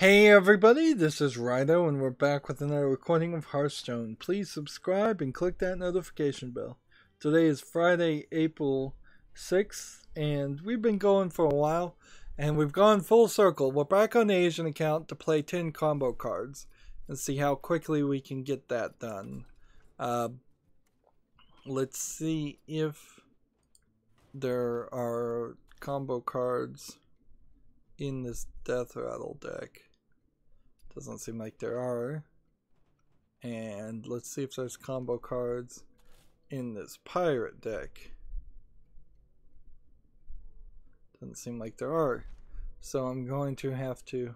Hey everybody, this is Rydo and we're back with another recording of Hearthstone. Please subscribe and click that notification bell. Today is Friday, April 6th, and we've been going for a while and we've gone full circle. We're back on the Asian account to play 10 combo cards and see how quickly we can get that done. Let's see if there are combo cards in this Death Rattle deck. Doesn't seem like there are. And let's see if there's combo cards in this Pirate deck. Doesn't seem like there are. So I'm going to have to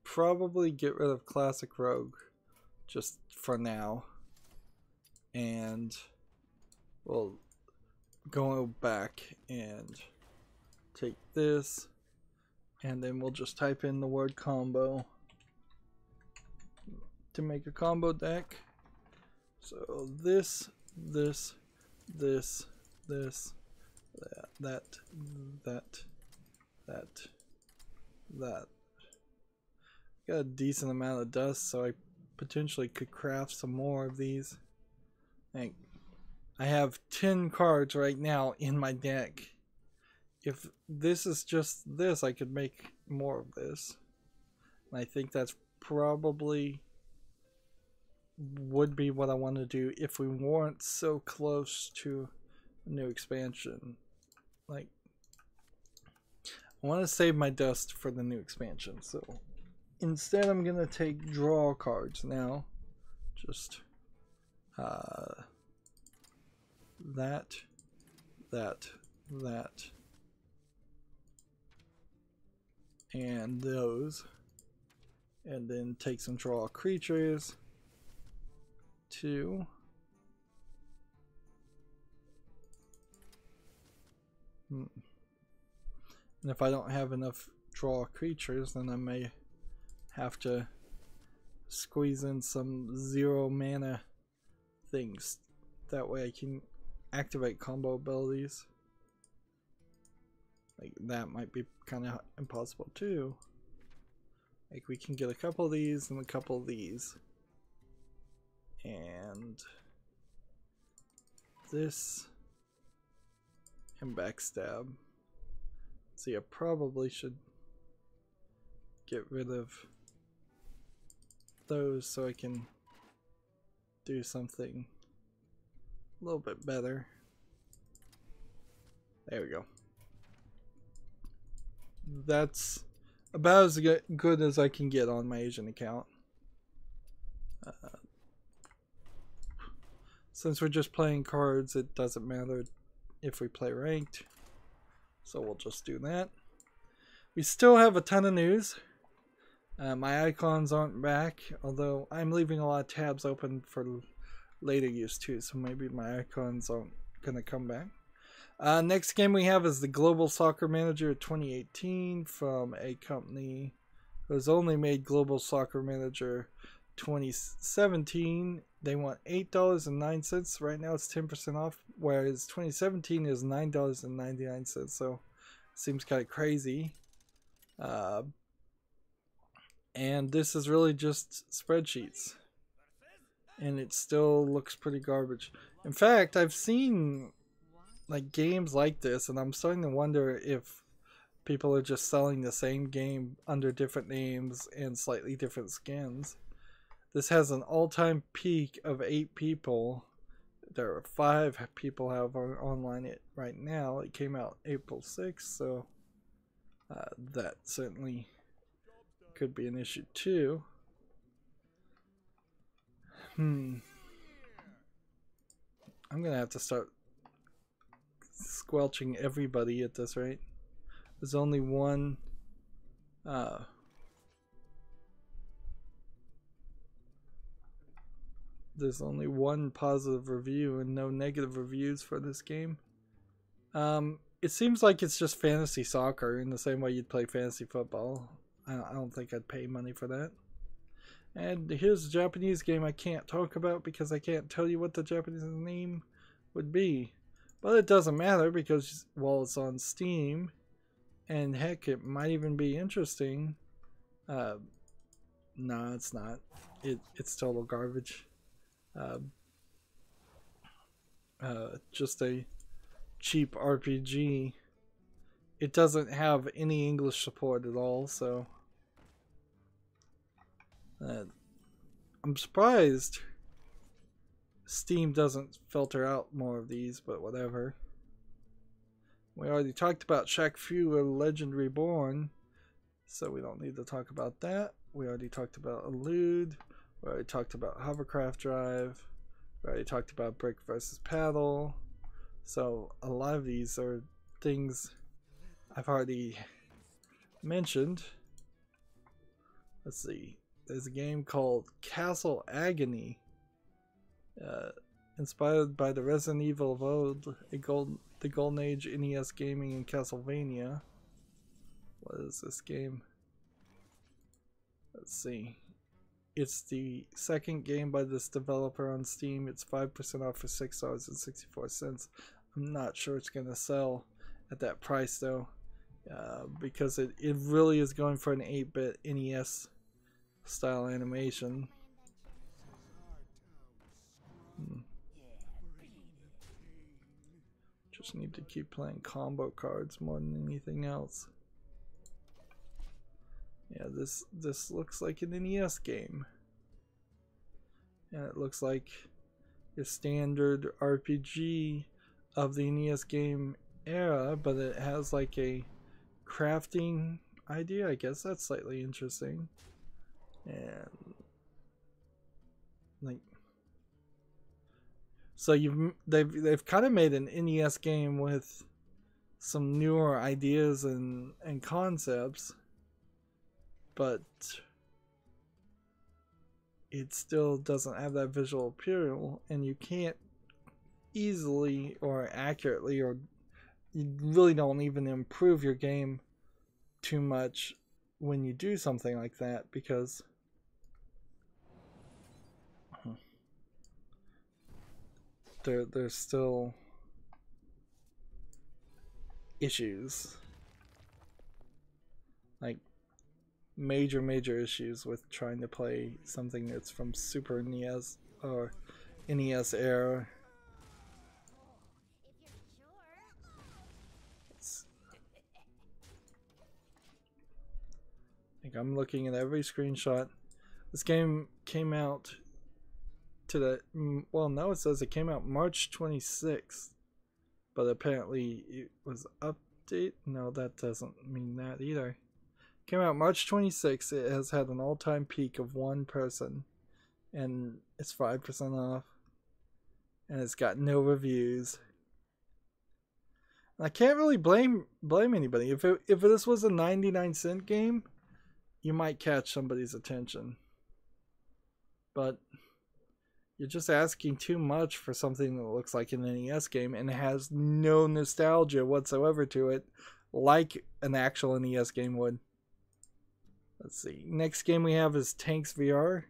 probably get rid of Classic Rogue just for now. And we'll go back and take this. And then we'll just type in the word combo to make a combo deck. So this, that. Got a decent amount of dust, so I potentially could craft some more of these. I have 10 cards right now in my deck. If this is just this, I could make more of this. And I think that's probably would be what I want to do if we weren't so close to a new expansion. Like, I want to save my dust for the new expansion. So instead I'm going to take draw cards now. Just that. And those, and then take some draw creatures. 2. And if I don't have enough draw creatures, then I may have to squeeze in some 0 mana things. That way I can activate combo abilities. Like, that might be kind of impossible too. Like, we can get a couple of these and a couple of these. And this. And backstab. See, I probably should get rid of those so I can do something a little bit better. There we go. That's about as good as I can get on my Asian account. Since we're just playing cards, it doesn't matter if we play ranked. So we'll just do that. We still have a ton of news. My icons aren't back, although I'm leaving a lot of tabs open for later use too, so maybe my icons aren't going to come back. Next game we have is the Global Soccer Manager 2018 from a company who has only made Global Soccer Manager 2017. They want $8.09. Right now it's 10% off, whereas 2017 is $9.99. So seems kind of crazy. And this is really just spreadsheets. And it still looks pretty garbage. In fact, I've seen like games like this, and I'm starting to wonder if people are just selling the same game under different names and slightly different skins. This has an all-time peak of 8 people. There are 5 people have online it right now. It came out April 6th, so that certainly could be an issue too. I'm gonna have to start squelching everybody at this rate. There's only one there's only one positive review and no negative reviews for this game. It seems like it's just fantasy soccer in the same way you'd play fantasy football. I don't think I'd pay money for that. And here's a Japanese game I can't talk about because I can't tell you what the Japanese name would be. But it doesn't matter because, well, it's on Steam And heck, it might even be interesting. No, it's not. It's total garbage. Just a cheap RPG. It doesn't have any English support at all, so I'm surprised Steam doesn't filter out more of these, but whatever. We already talked about Shaq Fu and Legend Reborn, so we don't need to talk about that. We already talked about Elude. We already talked about Hovercraft Drive. We already talked about Brick versus Paddle. So a lot of these are things I've already mentioned. Let's see. There's a game called Castle Agony, inspired by the Resident Evil of old, the Golden Age NES gaming in Castlevania. What is this game? Let's see. It's the second game by this developer on Steam. It's 5% off for $6.64. I'm not sure it's going to sell at that price though, because it really is going for an 8-bit NES style animation. Just need to keep playing combo cards more than anything else. Yeah, this looks like an NES game. And it looks like a standard RPG of the NES game era, but it has like a crafting idea. I guess that's slightly interesting. And like, so they've kind of made an NES game with some newer ideas and concepts, but it still doesn't have that visual appeal, and you can't easily or accurately, or you really don't even improve your game too much when you do something like that, because there's still issues, like major issues with trying to play something that's from Super NES or NES era. Like, I'm looking at every screenshot. This game came out to the, well, no, it says it came out March 26th, but apparently it was update. No, that doesn't mean that either. Came out March 26th. It has had an all-time peak of 1 person, and it's 5% off, and it's got no reviews. And I can't really blame anybody. If this was a 99-cent game, you might catch somebody's attention, but you're just asking too much for something that looks like an NES game and has no nostalgia whatsoever to it, like an actual NES game would. Let's see. Next game we have is Tanks VR.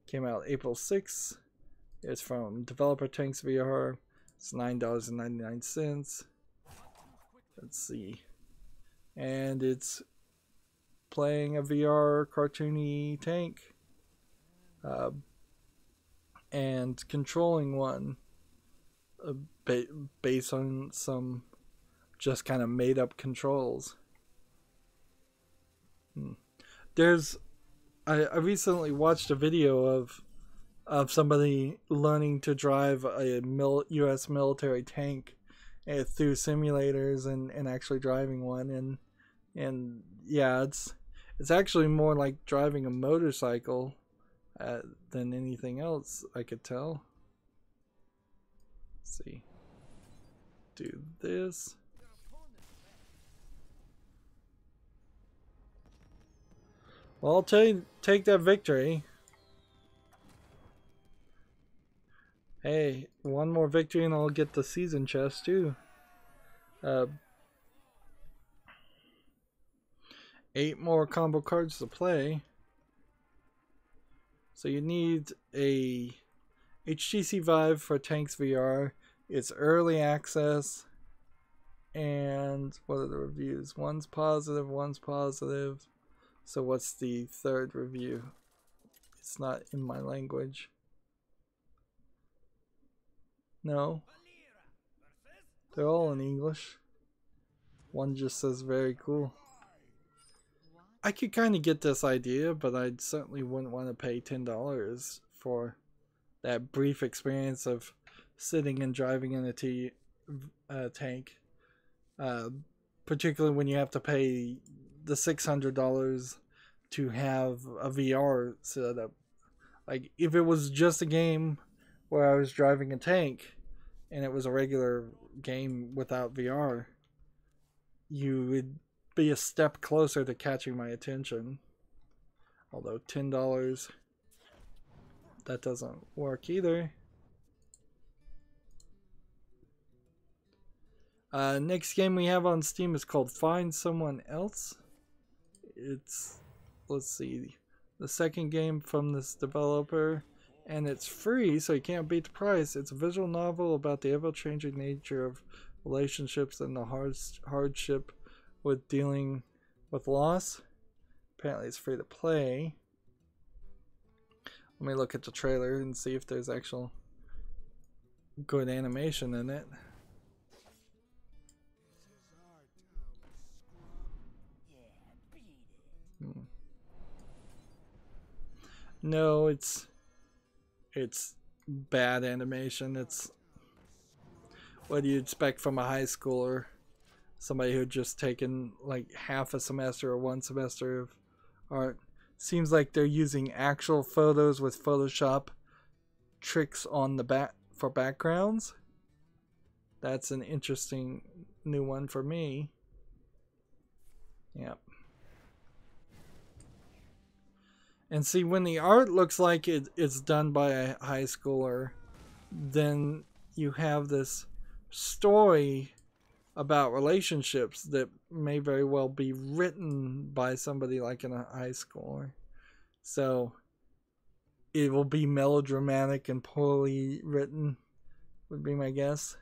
Came out April 6th. It's from developer Tanks VR. It's $9.99. Let's see. And it's playing a VR cartoony tank. And controlling one based on some just kind of made up controls. I recently watched a video of somebody learning to drive a U.S. military tank through simulators and actually driving one, and yeah, it's actually more like driving a motorcycle than anything else, I could tell. Let's see. Do this. Well, I'll take that victory. Hey, one more victory and I'll get the season chest too. 8 more combo cards to play. So you need a HTC Vive for Tanks VR. It's early access, And what are the reviews? One's positive, one's positive. So what's the third review? It's not in my language. No. They're all in English. One just says very cool. I could kind of get this idea, but I certainly wouldn't want to pay $10 for that brief experience of sitting and driving in a tank. Particularly when you have to pay the $600 to have a VR setup. Like, if it was just a game where I was driving a tank and it was a regular game without VR, you would be a step closer to catching my attention. Although $10, that doesn't work either. Next game we have on Steam is called Find Someone Else. It's, let's see, the second game from this developer, and it's free, so you can't beat the price. It's a visual novel about the ever-changing nature of relationships and the hardship with dealing with loss. Apparently it's free to play. Let me look at the trailer and see if there's actual good animation in it. No, it's bad animation. It's what do you expect from a high schooler? Somebody who'd just taken like half a semester or one semester of art. Seems like they're using actual photos with Photoshop tricks on the back for backgrounds. That's an interesting new one for me. Yep. And see, when the art looks like it's done by a high schooler, then you have this story about relationships that may very well be written by somebody like in a high schooler. So it will be melodramatic and poorly written, would be my guess.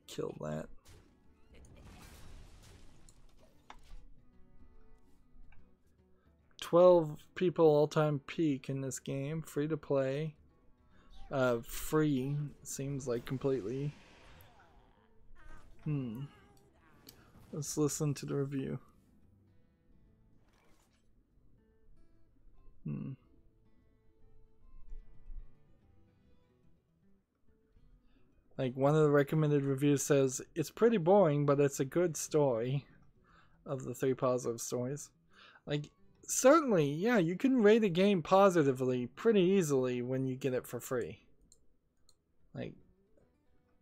Kill that. $12 people all-time peak in this game. Free to play. Free seems like completely. Let's listen to the review. Like, one of the recommended reviews says, it's pretty boring, but it's a good story. Of the 3 positive stories. Like, certainly, yeah, you can rate a game positively pretty easily when you get it for free. Like,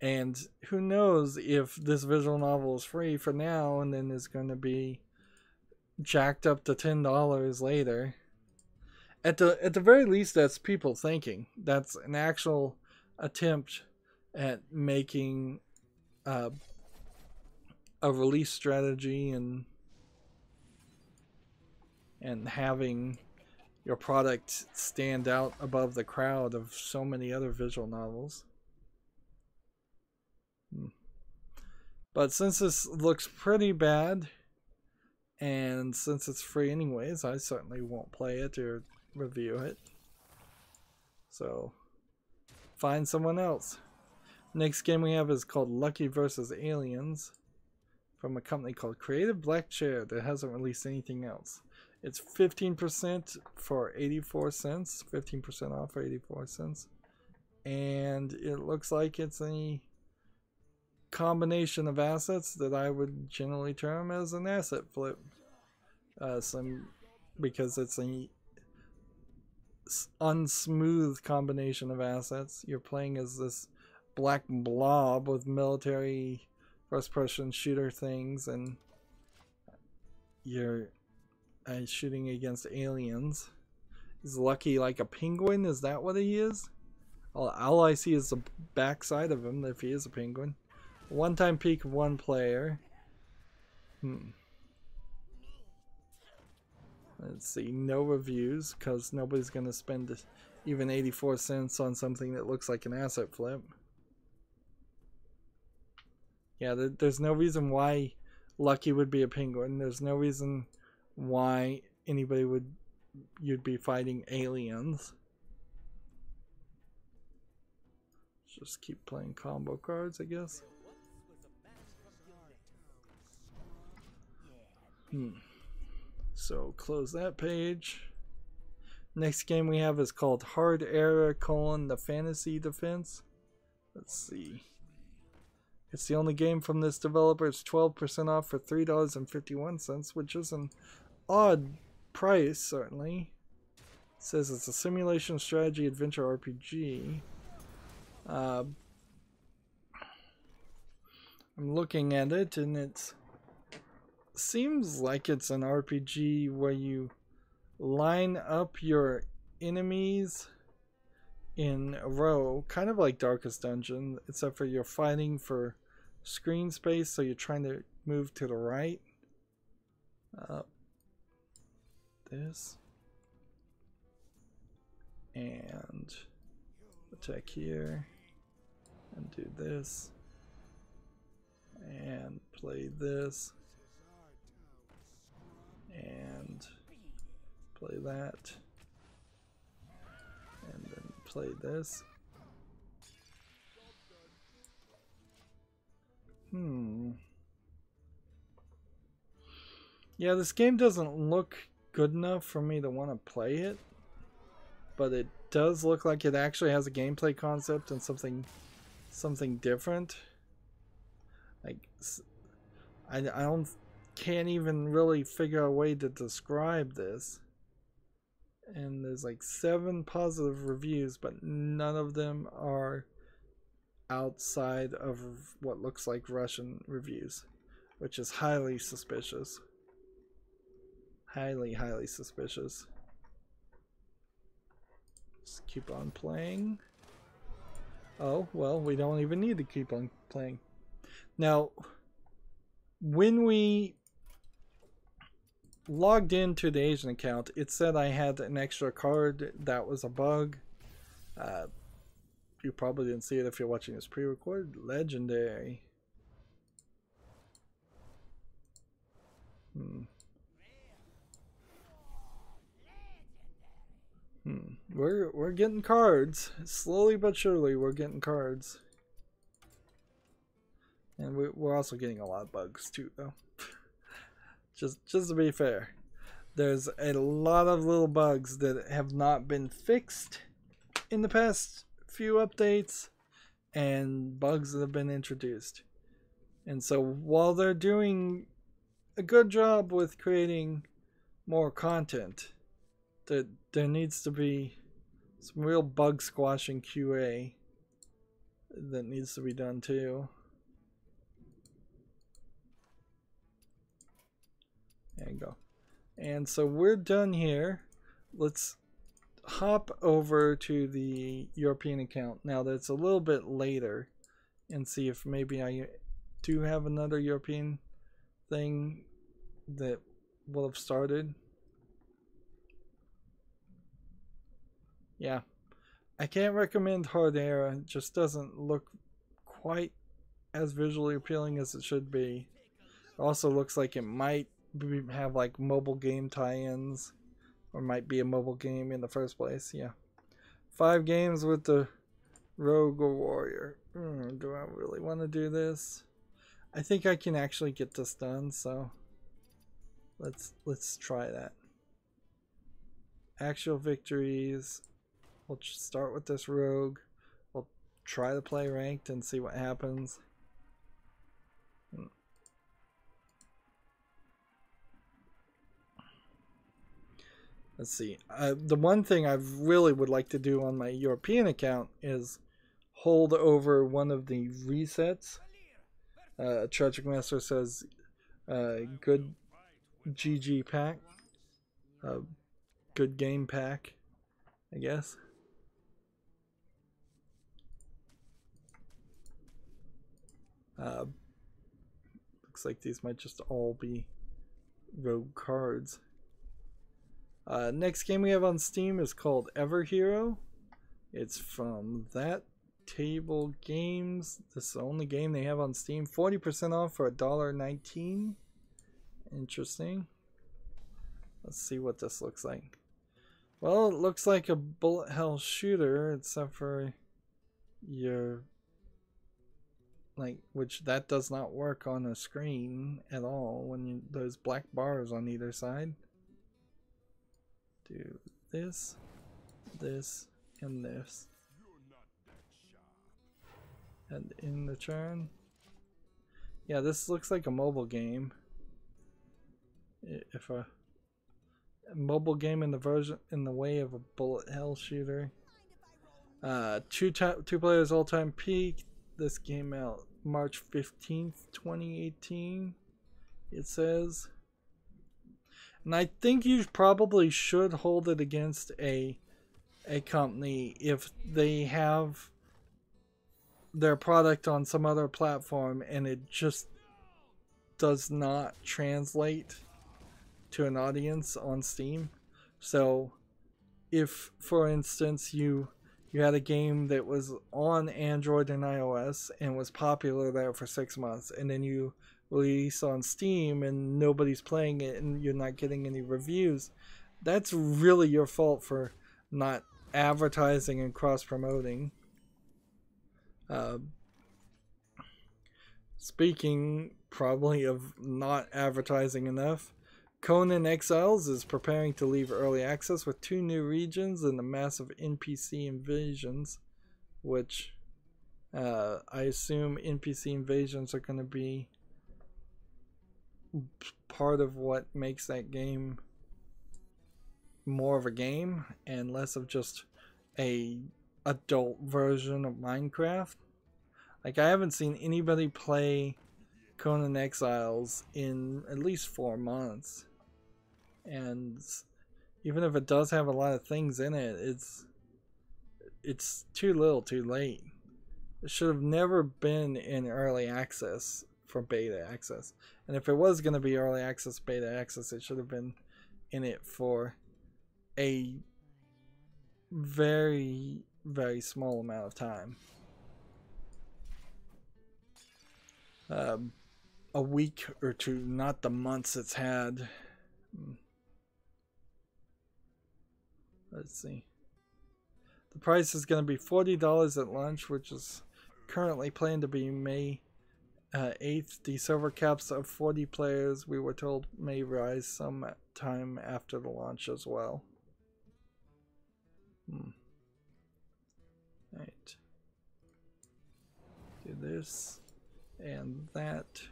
and who knows if this visual novel is free for now and then is going to be jacked up to $10 later. At the very least, that's people thinking. That's an actual attempt at making a release strategy and having your product stand out above the crowd of so many other visual novels. But since this looks pretty bad, and since it's free anyways, I certainly won't play it or review it. So, find someone else. Next game we have is called Lucky vs. Aliens, from a company called Creative Black Chair that hasn't released anything else. It's 15% for 84 cents, 15% off for 84 cents. And it looks like it's a combination of assets that I would generally term as an asset flip. Because it's a unsmooth combination of assets. You're playing as this black blob with military first-person shooter things, and you're shooting against aliens. Is Lucky like a penguin? Is that what he is? All I see is the backside of him, if he is a penguin. One-time peak of 1 player. Let's see, no reviews, because nobody's going to spend even 84 cents on something that looks like an asset flip. Yeah, there's no reason why Lucky would be a penguin. There's no reason why anybody you'd be fighting aliens. Just keep playing combo cards, I guess. So close that page. Next game we have is called Hard Era: The Fantasy Defense. Let's see. It's the only game from this developer. It's 12% off for $3.51, which is an odd price, certainly. It says it's a simulation strategy adventure RPG. I'm looking at it, and it seems like it's an RPG where you line up your enemies in a row, kind of like Darkest Dungeon, except for you're fighting for screen space, so you're trying to move to the right. This. And attack here. And do this. And play this. And play that. And then play this. Yeah, this game doesn't look good enough for me to want to play it, but it does look like it actually has a gameplay concept and something different. Like, I can't even really figure out a way to describe this. And there's like 7 positive reviews, but none of them are outside of what looks like Russian reviews, which is highly suspicious. Highly, highly suspicious. Just keep on playing. Oh, well, we don't even need to keep on playing. Now, when we logged into the Asian account, it said I had an extra card. That was a bug. You probably didn't see it if you're watching this pre-recorded. Legendary. We're getting cards. Slowly but surely we're getting cards. And we're also getting a lot of bugs too, though. just to be fair. There's a lot of little bugs that have not been fixed in the past few updates, and bugs that have been introduced. And so while they're doing a good job with creating more content, there needs to be some real bug squashing QA that needs to be done too. There you go. And so we're done here. Let's hop over to the European account now that's a little bit later and see if maybe I do have another European thing that will have started. Yeah, I can't recommend Hard Era. It just doesn't look quite as visually appealing as it should be. It also looks like it might have like mobile game tie-ins, or might be a mobile game in the first place. Yeah, 5 games with the Rogue or Warrior. Do I really want to do this? I think I can actually get this done, so let's try that. Actual victories. We'll just start with this Rogue. We'll try to play ranked and see what happens. Let's see. The one thing I really would like to do on my European account is hold over one of the resets. Tragic Master says, good GG pack. Good game pack, I guess. Looks like these might just all be rogue cards. Next game we have on Steam is called Ever Hero. It's from That Table Games. This is the only game they have on Steam. 40% off for $1.19. Interesting. Let's see what this looks like. Well, it looks like a bullet hell shooter, except for your, like, which that does not work on a screen at all when you, those black bars on either side. Do this, this, and this. And in the turn. Yeah, this looks like a mobile game. If a mobile game in the version in the way of a bullet hell shooter. Two players all time peak. This came out March 15th, 2018. It says. And I think you probably should hold it against a company if they have their product on some other platform and it just does not translate to an audience on Steam. So if, for instance, you had a game that was on Android and iOS and was popular there for 6 months, and then you release on Steam and nobody's playing it and you're not getting any reviews, that's really your fault for not advertising and cross-promoting. Speaking probably of not advertising enough, Conan Exiles is preparing to leave early access with 2 new regions and a massive NPC invasions, which I assume NPC invasions are going to be part of what makes that game more of a game and less of just a adult version of Minecraft. Like, I haven't seen anybody play Conan Exiles in at least 4 months. And even if it does have a lot of things in it, it's too little too late. It should have never been in early access for beta access. And if it was going to be early access, beta access, it should have been in it for a very, very small amount of time. A week or two, not the months it's had. Let's see. The price is going to be $40 at launch, which is currently planned to be May 8th. The server caps of 40 players, we were told, may rise some time after the launch as well. Right. Do this and that.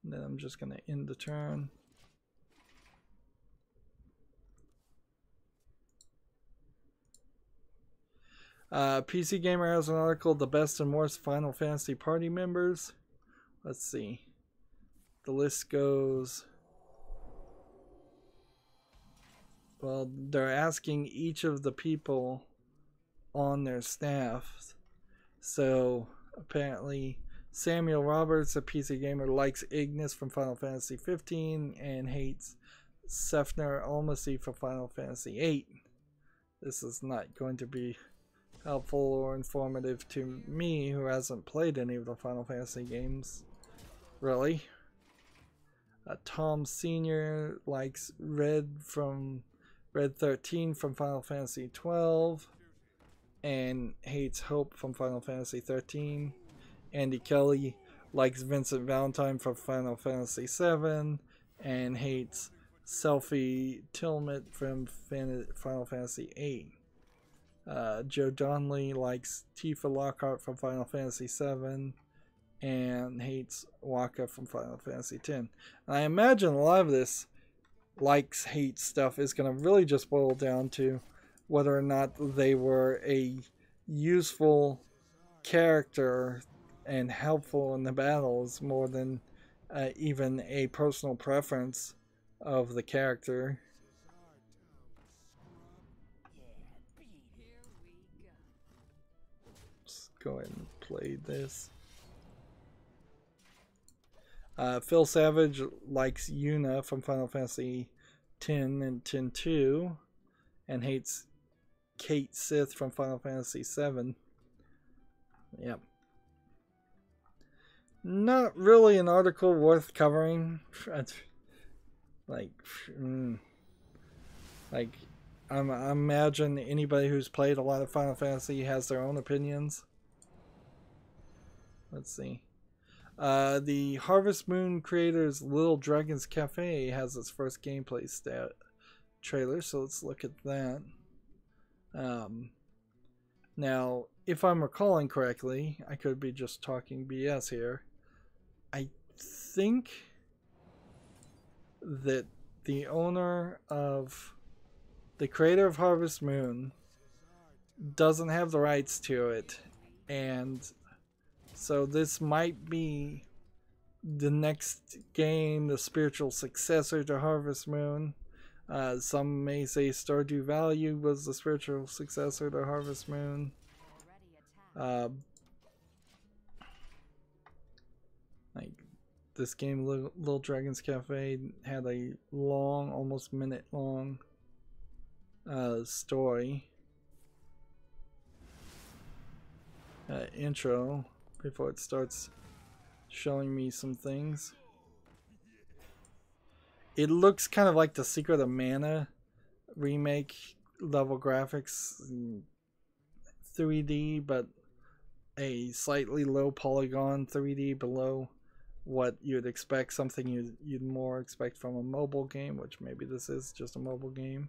And then I'm just going to end the turn. PC Gamer has an article, The Best and Worst Final Fantasy Party Members. Let's see. The list goes... Well, they're asking each of the people on their staff. So, apparently, Samuel Roberts, a PC Gamer, likes Ignis from Final Fantasy 15 and hates Sefner Almasy from Final Fantasy 8. This is not going to be helpful or informative to me, who hasn't played any of the Final Fantasy games, really. Tom Sr. likes Red 13 from Final Fantasy 12 and hates Hope from Final Fantasy 13. Andy Kelly likes Vincent Valentine from Final Fantasy 7 and hates Selphie Tilmit from Final Fantasy 8. Joe Donnelly likes Tifa Lockhart from Final Fantasy 7 and hates Waka from Final Fantasy 10. And I imagine a lot of this likes, hate stuff is going to really just boil down to whether or not they were a useful character and helpful in the battles more than even a personal preference of the character. Go ahead and play this. Phil Savage likes Yuna from Final Fantasy 10 and 10-2 and hates Kate Sith from Final Fantasy VII. Yep. Not really an article worth covering. Like, I imagine anybody who's played a lot of Final Fantasy has their own opinions. Let's see. The Harvest Moon creators Little Dragon's Cafe has its first gameplay trailer, so let's look at that. Now, if I'm recalling correctly, I could be just talking BS here. I think that the creator of Harvest Moon doesn't have the rights to it, and so this might be the next game, the spiritual successor to Harvest Moon. Some may say Stardew Valley was the spiritual successor to Harvest Moon. Like this game, Little Dragon's Cafe, had a long, almost minute-long story intro before it starts showing me some things. It looks kind of like the Secret of Mana remake level graphics, 3D, but a slightly low polygon 3D below what you'd expect, something you'd more expect from a mobile game, which maybe this is just a mobile game.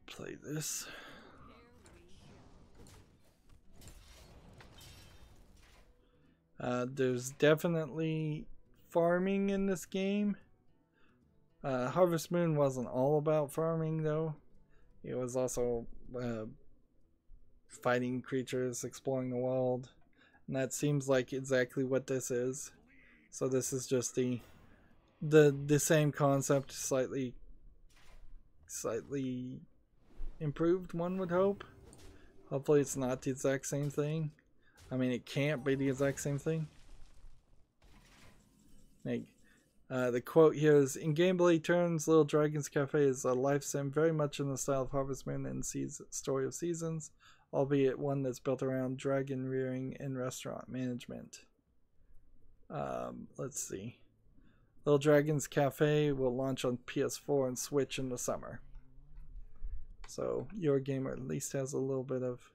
Play this. There's definitely farming in this game. Harvest Moon wasn't all about farming though. It was also fighting creatures, exploring the world, and that seems like exactly what this is. So this is just the same concept, slightly improved, one would hope. Hopefully it's not the exact same thing. I mean, it can't be the exact same thing. Like, the quote here is, in gameplay terms, Little Dragon's Cafe is a life sim very much in the style of Harvest Moon and Story of Seasons, albeit one that's built around dragon rearing and restaurant management. Let's see. Little Dragon's Cafe will launch on PS4 and Switch in the summer. So your gamer at least has a little bit of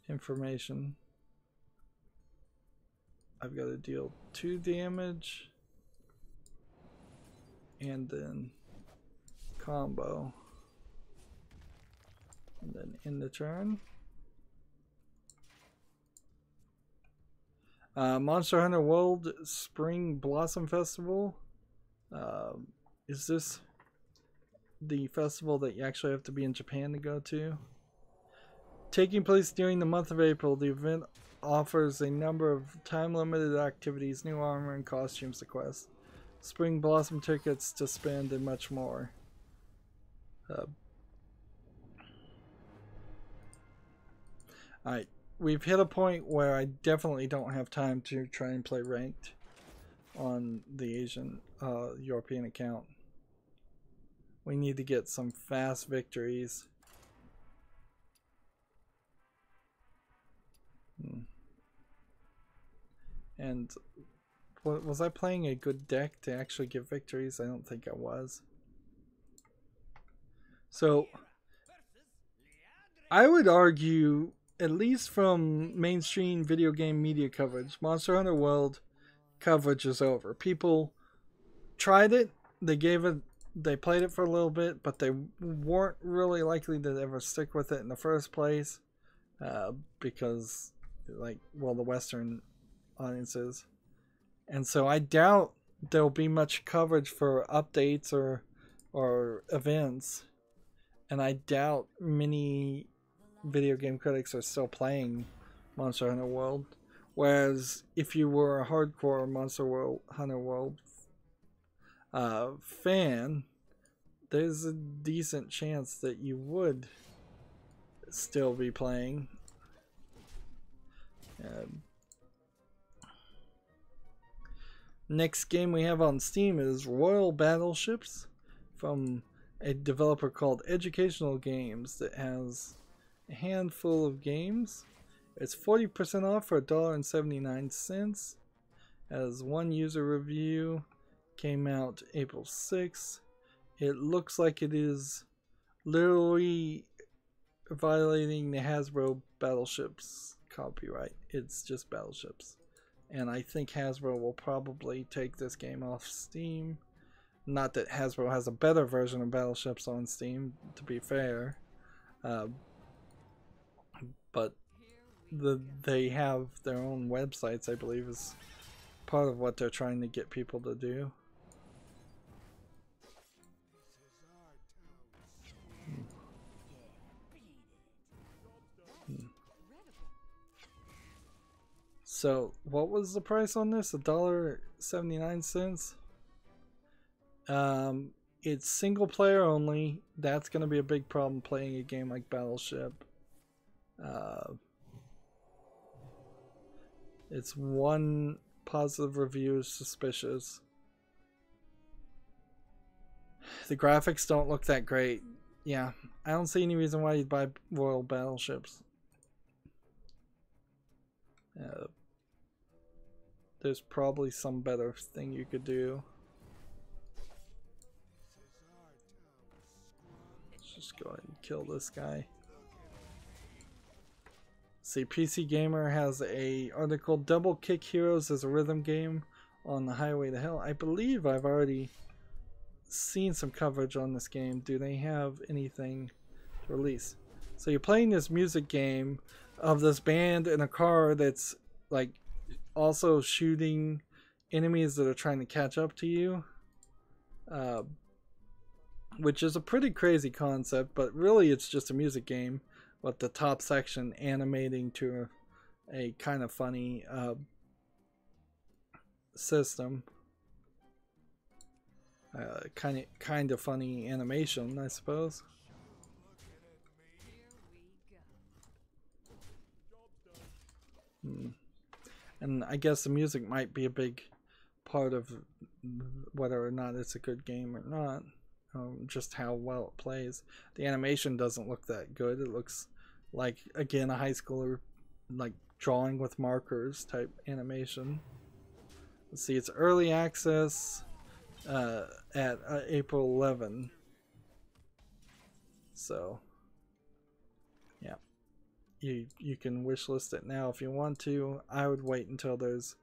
information. I've got to deal 2 damage and then combo and then end the turn. Monster Hunter World Spring Blossom Festival. Is this the festival that you actually have to be in Japan to go to? Taking place during the month of April, the event offers a number of time-limited activities, new armor and costumes to quest, spring blossom tickets to spend, and much more. Alright, we've hit a point where I definitely don't have time to try and play ranked on the European account. We need to get some fast victories. And was I playing a good deck to actually get victories? I don't think I was. So I would argue, at least from mainstream video game media coverage, Monster Hunter World coverage is over. People tried it, they played it for a little bit, but they weren't really likely to ever stick with it in the first place, because, like, well, the Western audiences. And so I doubt there'll be much coverage for updates or events, and I doubt many video game critics are still playing Monster Hunter World. Whereas if you were a hardcore Monster Hunter World fan, there's a decent chance that you would still be playing. Next game we have on Steam is Royal Battleships from a developer called Educational Games that has a handful of games. It's 40% off for $1.79. Has one user review. Came out April 6th. It looks like it is literally violating the Hasbro Battleships copyright. It's just Battleships. And I think Hasbro will probably take this game off Steam. Not that Hasbro has a better version of Battleships on Steam, to be fair. But they have their own websites, I believe, is part of what they're trying to get people to do. So, what was the price on this? $1.79? It's single player only. That's going to be a big problem playing a game like Battleship. It's one positive review, suspicious. The graphics don't look that great. Yeah, I don't see any reason why you'd buy Royal Battleships. There's probably some better thing you could do. Let's just go ahead and kill this guy. See, PC Gamer has a article, Double Kick Heroes is a rhythm game on the highway to hell. I believe I've already seen some coverage on this game. Do they have anything to release? So you're playing this music game of this band in a car that's like also shooting enemies that are trying to catch up to you, which is a pretty crazy concept, but really it's just a music game with the top section animating to a kind of funny system, kind of funny animation, I suppose. And I guess the music might be a big part of whether or not it's a good game or not. Just how well it plays. The animation doesn't look that good. It looks like, again, a high schooler like drawing with markers type animation. Let's see, it's early access at April 11. So yeah, you can wishlist it now if you want to. I would wait until there's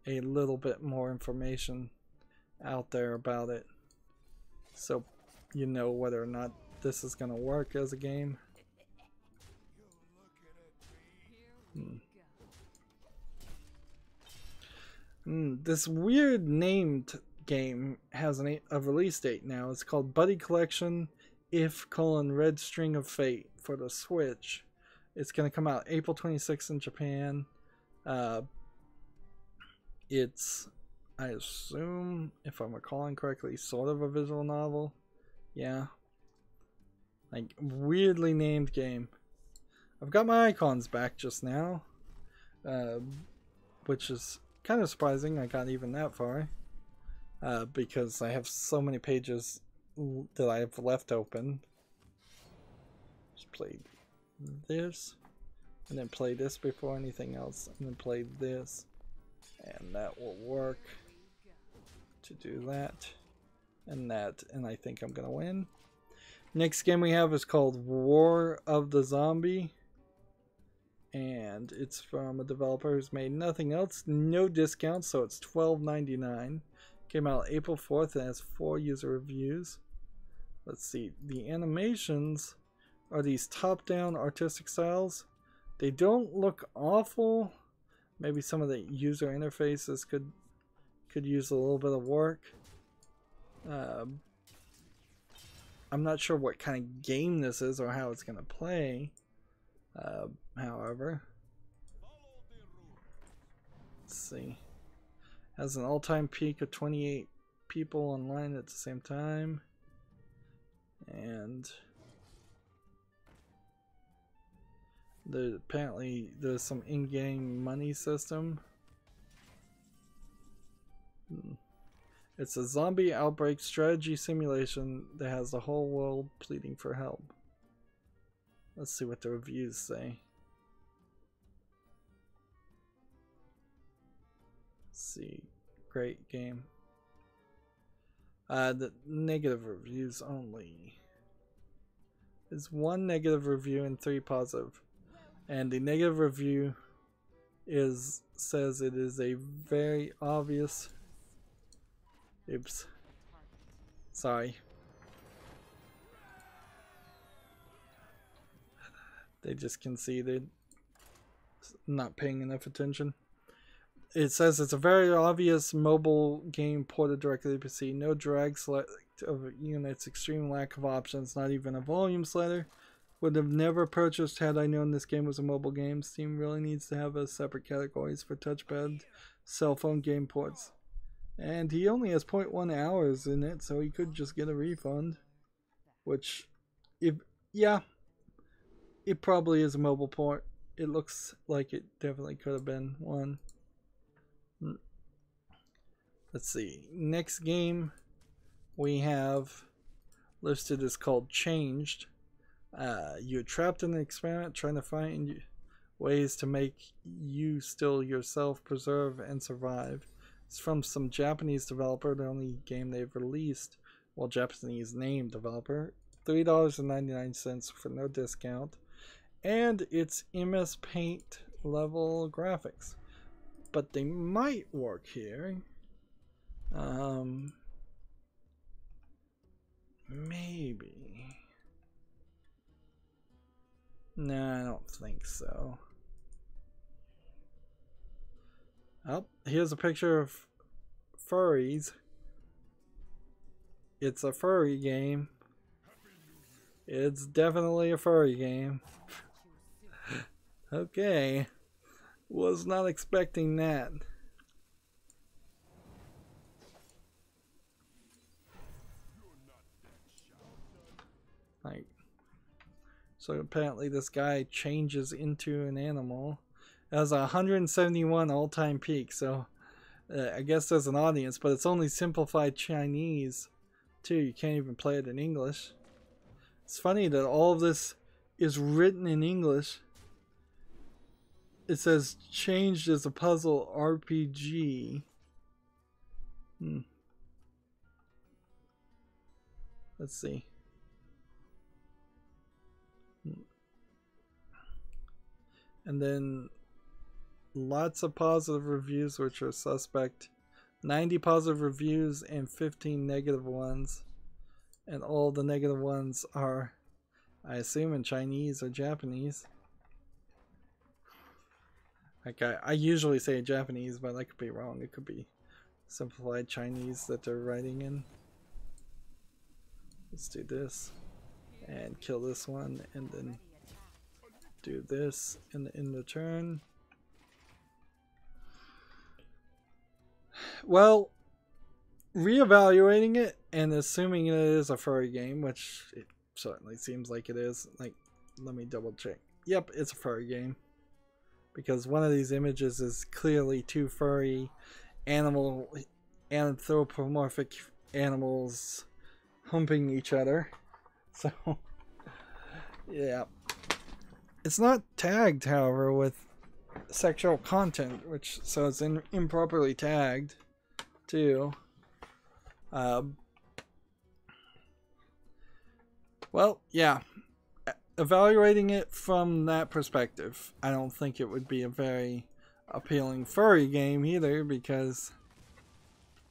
a little bit more information out there about it, so you know whether or not this is going to work as a game. This weird named game has a release date now. It's called Buddy Collection If: Red String of Fate for the Switch. It's going to come out April 26th in Japan. It's, I assume, if I'm recalling correctly, sort of a visual novel. Yeah. Like, weirdly named game. I've got my icons back just now, which is kind of surprising I got even that far, because I have so many pages that I have left open. Just play this, and then play this before anything else, and then play this, and that will work to do that, and I think I'm gonna win. Next game we have is called War of the Zombie, and it's from a developer who's made nothing else, no discounts, so it's $12.99. Came out April 4th and has 4 user reviews. Let's see, the animations are these top-down artistic styles. They don't look awful. Maybe some of the user interfaces could use a little bit of work. I'm not sure what kind of game this is or how it's going to play. However, let's see. Has an all-time peak of 28 people online at the same time, and apparently there's some in-game money system. It's a zombie outbreak strategy simulation that has the whole world pleading for help. Let's see what the reviews say. Let's see. Great game. The negative reviews only. There's 1 negative review and 3 positive. And the negative review says it is a very obvious. Oops. Sorry. They just conceded. Not paying enough attention. It says it's a very obvious mobile game ported directly to PC. No drag select of units, extreme lack of options, not even a volume slider. Would have never purchased had I known this game was a mobile game. Steam really needs to have a separate categories for touchpad, cell phone game ports. And he only has 0.1 hours in it, so he could just get a refund. Which, yeah, it probably is a mobile port. It looks like it definitely could have been one. Let's see. Next game we have listed is called Changed. You're trapped in an experiment trying to find ways to make you still yourself, preserve, and survive. It's from some Japanese developer, the only game they've released. Well, Japanese named developer. $3.99 for no discount. And it's MS Paint level graphics. But they might work here. Maybe. No, I don't think so. Oh, here's a picture of furries. It's a furry game. It's definitely a furry game. Okay. Was not expecting that. Like, so apparently this guy changes into an animal. It has 171 all-time peak, so I guess there's an audience, but it's only simplified Chinese too. You can't even play it in English. It's funny that all of this is written in English. It says Changed as a puzzle RPG. Let's see. And then lots of positive reviews, which are suspect. 90 positive reviews and 15 negative ones. And all the negative ones are, I assume, in Chinese or Japanese. Like I usually say Japanese, but I could be wrong. It could be simplified Chinese that they're writing in. Let's do this and kill this one, and then do this in the turn. Well, reevaluating it and assuming it is a furry game, which it certainly seems like it is. Like, let me double check. Yep, it's a furry game. Because one of these images is clearly two furry anthropomorphic animals humping each other. So, yeah. It's not tagged, however, with sexual content, which, so it's improperly tagged, too. Well, yeah. Evaluating it from that perspective, I don't think it would be a very appealing furry game either, because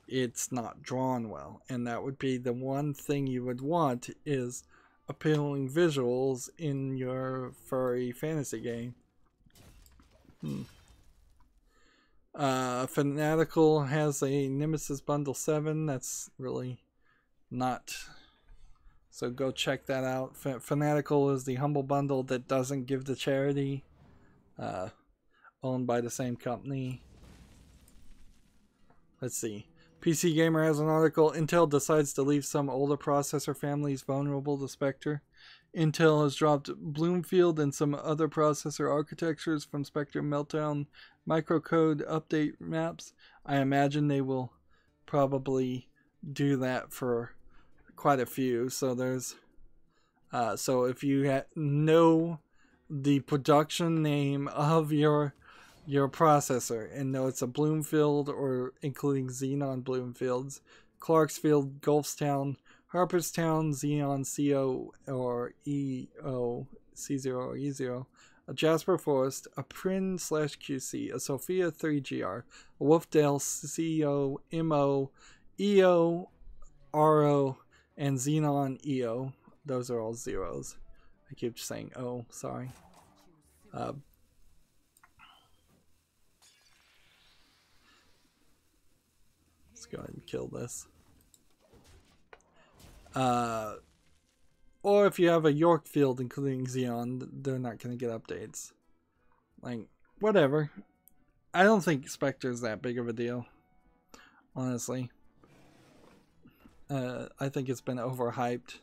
it's not drawn well, and that would be the one thing you would want, is appealing visuals in your furry fantasy game. Fanatical has a Nemesis Bundle 7. That's really not... So go check that out. Fanatical is the humble bundle that doesn't give to charity. Owned by the same company. Let's see. PC Gamer has an article. Intel decides to leave some older processor families vulnerable to Spectre. Intel has dropped Bloomfield and some other processor architectures from Spectre Meltdown microcode update maps. I imagine they will probably do that for quite a few. So there's so if you know the production name of your processor and know it's a Bloomfield or including Xenon Bloomfields, Clarksfield, Gulfstown, Harperstown, Xeon CO or EO, C0 or E0, a Jasper Forest, a Prin/QC, a Sophia 3GR, a Wolfdale CO, MO, EO, RO, and Xenon EO. Those are all zeros. I keep saying O, sorry. Let's go ahead and kill this. Or if you have a Yorkfield including Xeon, they're not going to get updates. Like, whatever. I don't think Spectre's that big of a deal, honestly. I think it's been overhyped.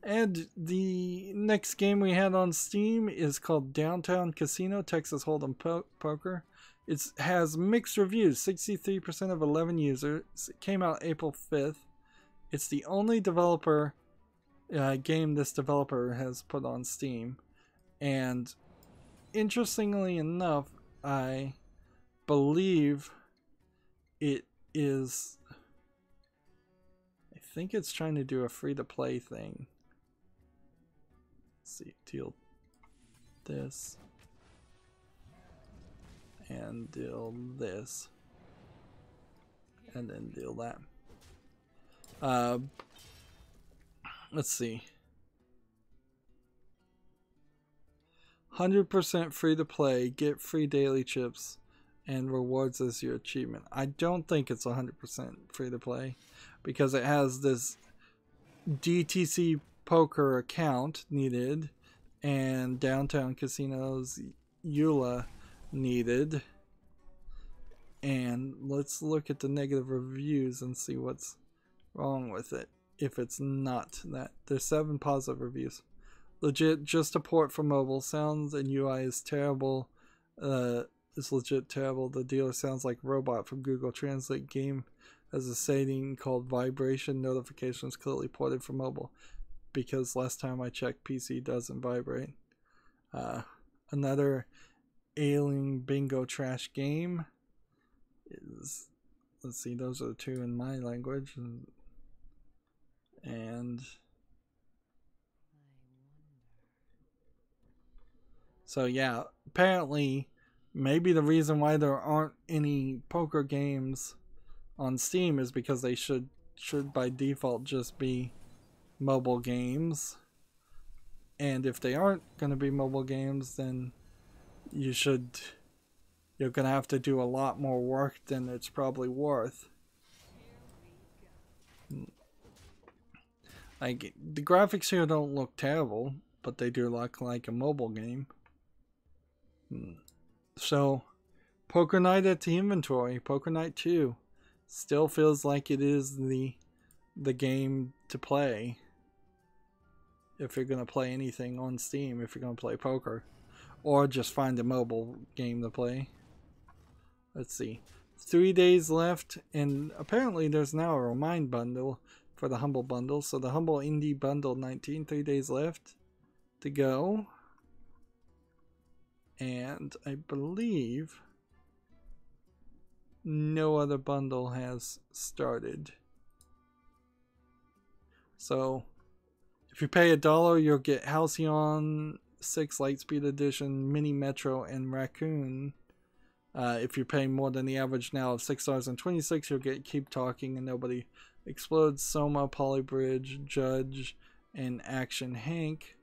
And the next game we had on Steam is called Downtown Casino Texas Hold'em Poker. It has mixed reviews, 63% of 11 users. It came out April 5th. It's the only developer game this developer has put on Steam. And interestingly enough, I believe it is... I think it's trying to do a free-to-play thing. Let's see, deal this. And deal this. And then deal that. Let's see. 100% free to play, get free daily chips and rewards as your achievement. I don't think it's 100% free to play because it has this DTC poker account needed and Downtown Casino's EULA needed. And let's look at the negative reviews and see what's wrong with it. If it's not that, there's 7 positive reviews. Legit, just a port for mobile. Sounds and UI is terrible. It's legit terrible. The dealer sounds like a robot from Google Translate. Game has a setting called vibration notifications, clearly ported for mobile. Because last time I checked, PC doesn't vibrate. Another alien bingo trash game is, let's see, those are the 2 in my language. And so yeah, apparently maybe the reason why there aren't any poker games on Steam is because they should by default just be mobile games. And if they aren't going to be mobile games, then you're going to have to do a lot more work than it's probably worth. Like, the graphics here don't look terrible, but they do look like a mobile game. So, Poker Night at the inventory, Poker Night 2, still feels like it is the game to play. If you're going to play anything on Steam, if you're going to play poker. Or just find a mobile game to play. Let's see. 3 days left, and apparently there's now a Remind bundle for the Humble Bundle. So the Humble Indie Bundle 19, 3 days left to go. And I believe no other bundle has started. So if you pay $1, you'll get Halcyon 6 Lightspeed Edition, Mini Metro, and Raccoon. If you're paying more than the average now of $6.26, you'll get Keep Talking and Nobody Explodes, Soma, Polybridge, Judge, and Action Hank.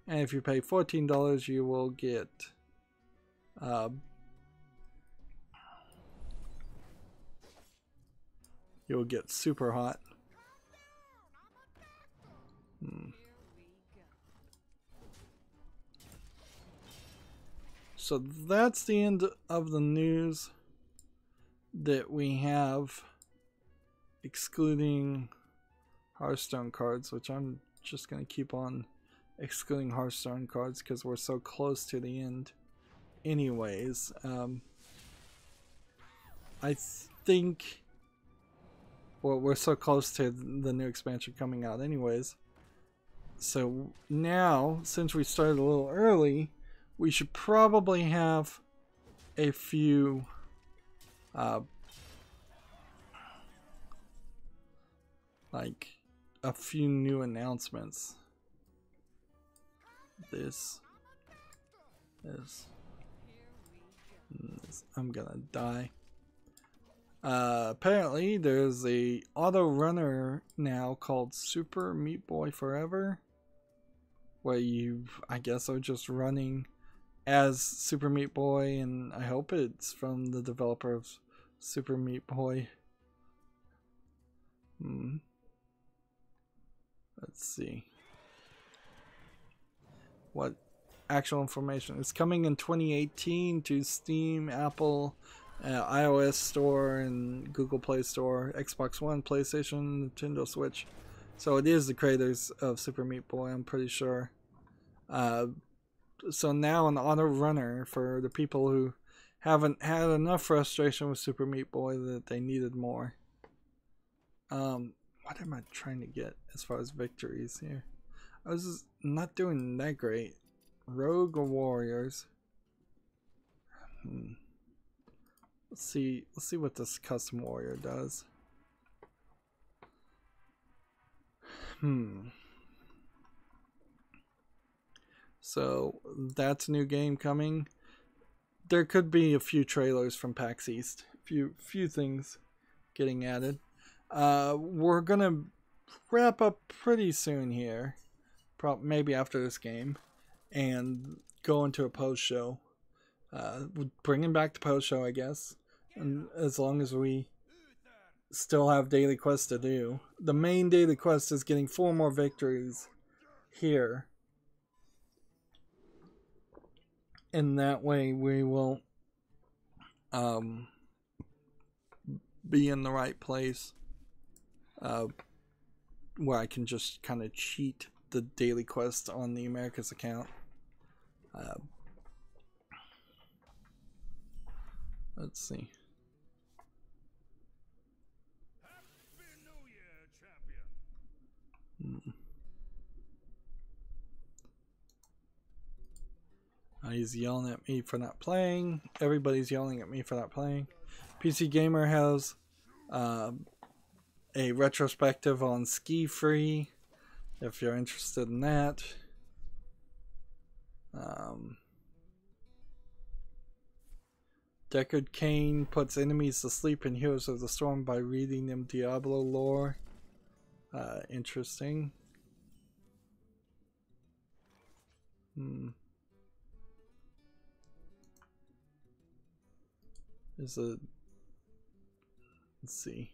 And if you pay $14, you will get Super Hot. So that's the end of the news that we have, excluding Hearthstone cards, which I'm just going to keep on excluding Hearthstone cards because we're so close to the end anyways. I think, well, we're so close to the new expansion coming out anyways. So now, since we started a little early, we should probably have a few like a few new announcements. This, I'm gonna die. Apparently there's a auto runner now called Super Meat Boy Forever, where you, I guess, are just running as Super Meat Boy, and I hope it's from the developer of Super Meat Boy. Let's see what actual information. It's coming in 2018 to Steam, Apple, iOS Store, and Google Play Store, Xbox One, PlayStation, Nintendo Switch. So it is the creators of Super Meat Boy, I'm pretty sure. So now an auto runner for the people who haven't had enough frustration with Super Meat Boy that they needed more. What am I trying to get as far as victories here? I was not doing that great. Rogue or Warriors? Let's see what this custom warrior does. So that's a new game coming. There could be a few trailers from PAX East. Few things getting added. We're gonna wrap up pretty soon here, maybe after this game, and go into a post show. Bringing back the post show, I guess, and as long as we still have daily quests to do. The main daily quest is getting 4 more victories here, and that way we will be in the right place. Where I can just kind of cheat the daily quest on the Americas account. Let's see. Happy New Year, champion. He's yelling at me for not playing. Everybody's yelling at me for not playing. PC Gamer has a retrospective on Ski Free, if you're interested in that. Deckard Cain puts enemies to sleep in Heroes of the Storm by reading them Diablo lore. Interesting. There's a, let's see.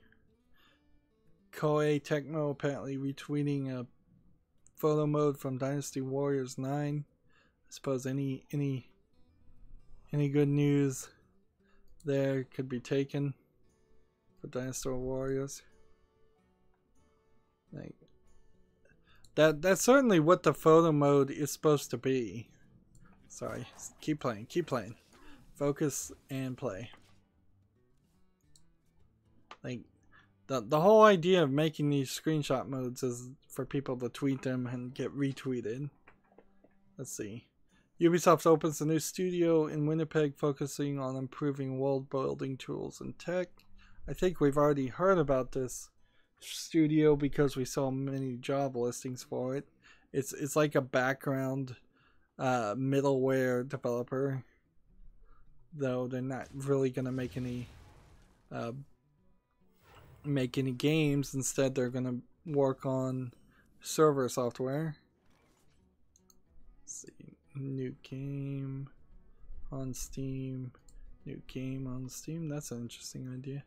Koei Tecmo apparently retweeting a photo mode from Dynasty Warriors 9. I suppose any good news there could be taken for Dynasty Warriors. Like that's certainly what the photo mode is supposed to be. Sorry, keep playing. Focus and play. Like the whole idea of making these screenshot modes is for people to tweet them and get retweeted. Let's see. Ubisoft opens a new studio in Winnipeg focusing on improving world building tools and tech. I think we've already heard about this studio because we saw many job listings for it. It's like a background middleware developer, though they're not really gonna make any games. Instead, they're gonna work on server software. Let's see. New game on Steam. New game on Steam. That's an interesting idea.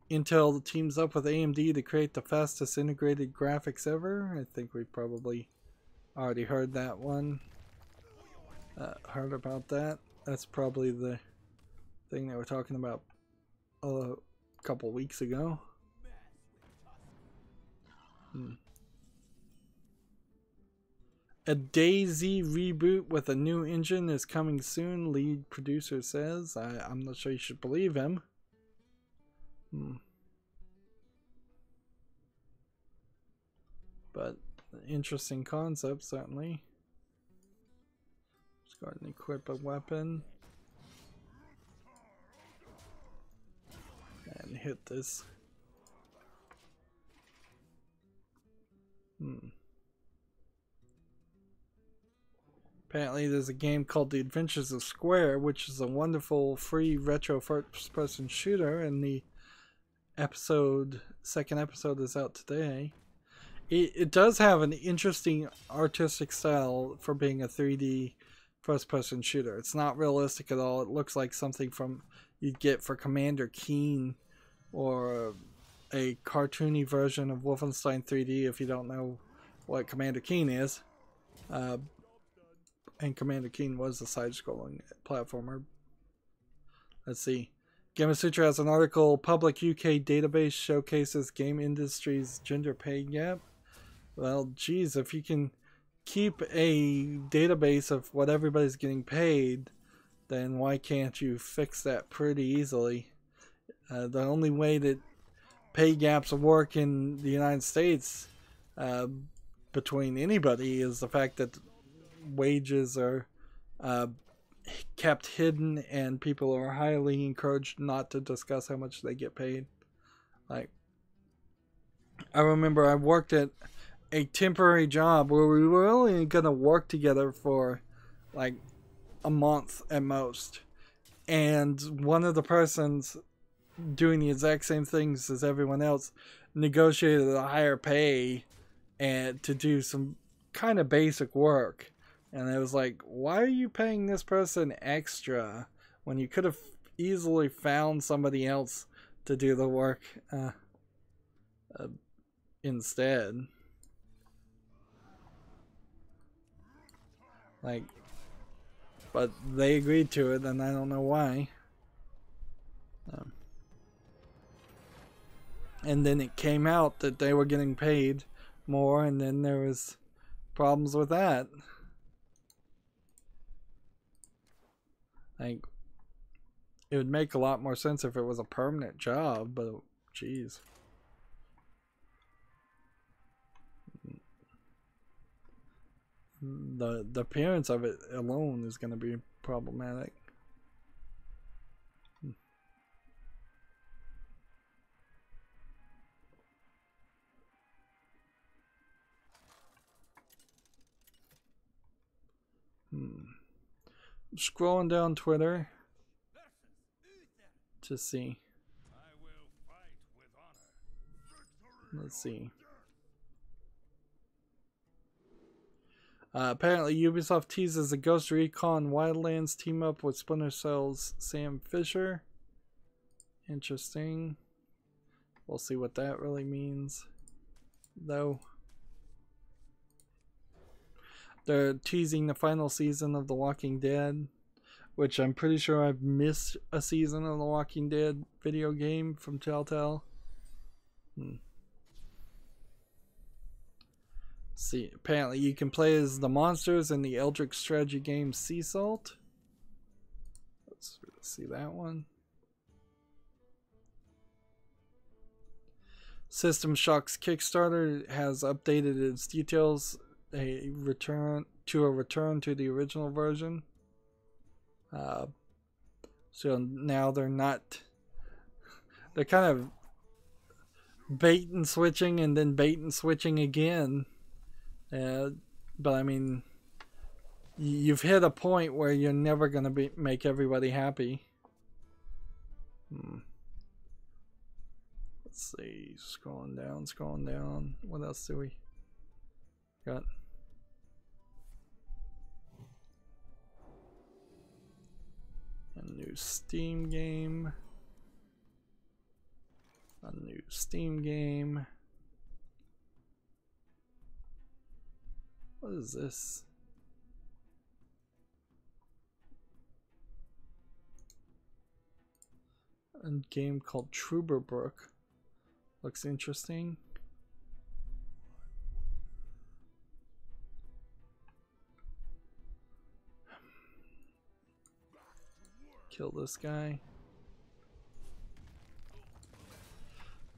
Intel teams up with AMD to create the fastest integrated graphics ever. I think we've probably already heard that one. Heard about that. That's probably the thing they were talking about a couple weeks ago. A DayZ reboot with a new engine is coming soon, lead producer says. I'm not sure you should believe him. Hmm. But interesting concept, certainly. Let's go ahead and equip a weapon. And hit this. Apparently there's a game called The Adventures of Square, which is a wonderful free retro first-person shooter, and the second episode is out today. It does have an interesting artistic style for being a 3D first-person shooter. It's not realistic at all. It looks like something from you'd get for Commander Keen, or a cartoony version of Wolfenstein 3D if you don't know what Commander Keen is. And Commander Keen was a side-scrolling platformer. Let's see. Gamasutra has an article, Public UK Database Showcases Game Industry's Gender Pay Gap. Well, geez, if you can keep a database of what everybody's getting paid, then why can't you fix that pretty easily? The only way that pay gaps work in the United States between anybody is the fact that wages are kept hidden and people are highly encouraged not to discuss how much they get paid. Like, I remember I worked at a temporary job where we were only going to work together for like a month at most, and one of the persons doing the exact same things as everyone else negotiated a higher pay and to do some kind of basic work. And it was like, why are you paying this person extra when you could have easily found somebody else to do the work instead? Like, but they agreed to it, and I don't know why. And then it came out that they were getting paid more, and then there was problems with that. Like, it would make a lot more sense if it was a permanent job, but geez. The appearance of it alone is going to be problematic. Scrolling down Twitter to see. Let's see. Apparently, Ubisoft teases a Ghost Recon Wildlands team up with Splinter Cell's Sam Fisher. Interesting. We'll see what that really means, though. They're teasing the final season of The Walking Dead, which I'm pretty sure I've missed a season of The Walking Dead video game from Telltale. See, apparently you can play as the monsters in the Eldritch strategy game Sea Salt. Let's see that one. System Shock's Kickstarter has updated its details. A return to the original version. So now they're kind of bait and switching and then bait and switching again. But I mean, you've hit a point where you're never going to make everybody happy. Let's see, scrolling down. What else do we got? A new Steam game. What is this? A game called Truberbrook. Looks interesting. Kill this guy.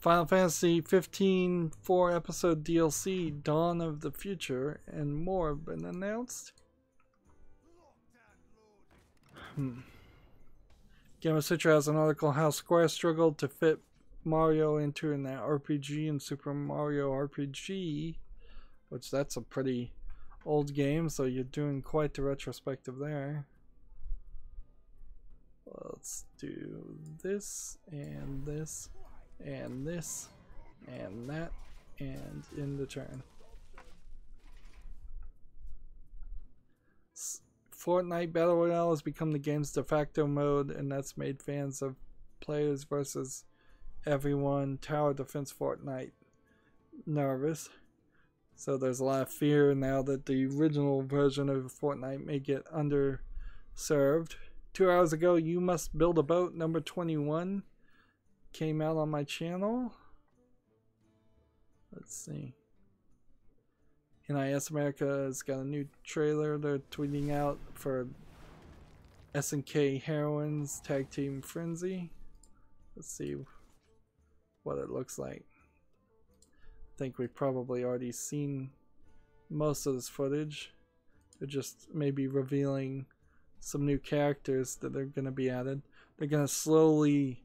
Final Fantasy 15 4-episode DLC, Dawn of the Future, and more have been announced. Game of Sutra has an article how Square struggled to fit Mario into an RPG in Super Mario RPG, which that's a pretty old game, so you're doing quite the retrospective there. Let's do this, and this, and this, and that, and end the turn. Fortnite Battle Royale has become the game's de facto mode, and that's made fans of players versus everyone Tower Defense Fortnite nervous. So there's a lot of fear now that the original version of Fortnite may get underserved. 2 hours ago, You Must Build a Boat number 21 came out on my channel. Let's see. NIS America has got a new trailer they're tweeting out for SNK Heroines Tag Team Frenzy. Let's see what it looks like. I think we've probably already seen most of this footage. They're just maybe revealing some new characters that are going to be added. They're going to slowly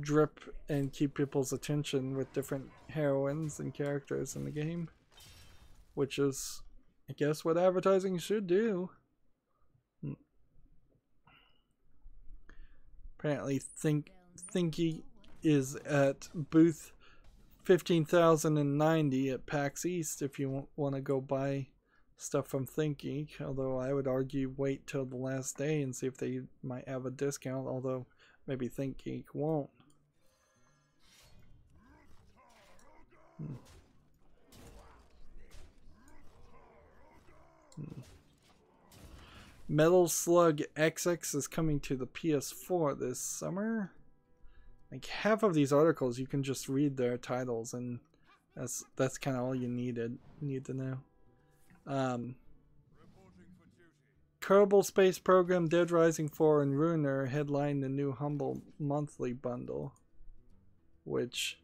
drip and keep people's attention with different heroines and characters in the game, which is, I guess, what advertising should do. Apparently Thinky is at booth 15,090 at PAX East if you want to go buy stuff from Thinky, although I would argue wait till the last day and see if they might have a discount, although maybe Thinky won't. Metal Slug XX is coming to the PS4 this summer. Like half of these articles you can just read their titles, and that's kind of all you need to know. Kerbal Space Program, Dead Rising 4, and Ruiner headline the new Humble monthly bundle, which,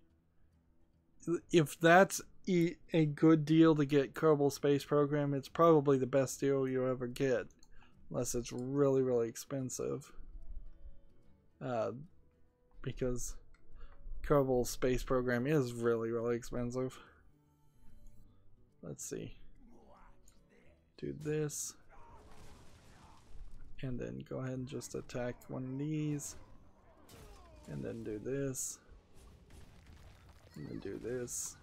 if that's a good deal to get Kerbal Space Program, it's probably the best deal you'll ever get, unless it's really, really expensive. Because Kerbal Space Program is really, really expensive. Let's see. Do this. And then go ahead and just attack one of these. And then do this. And then do this.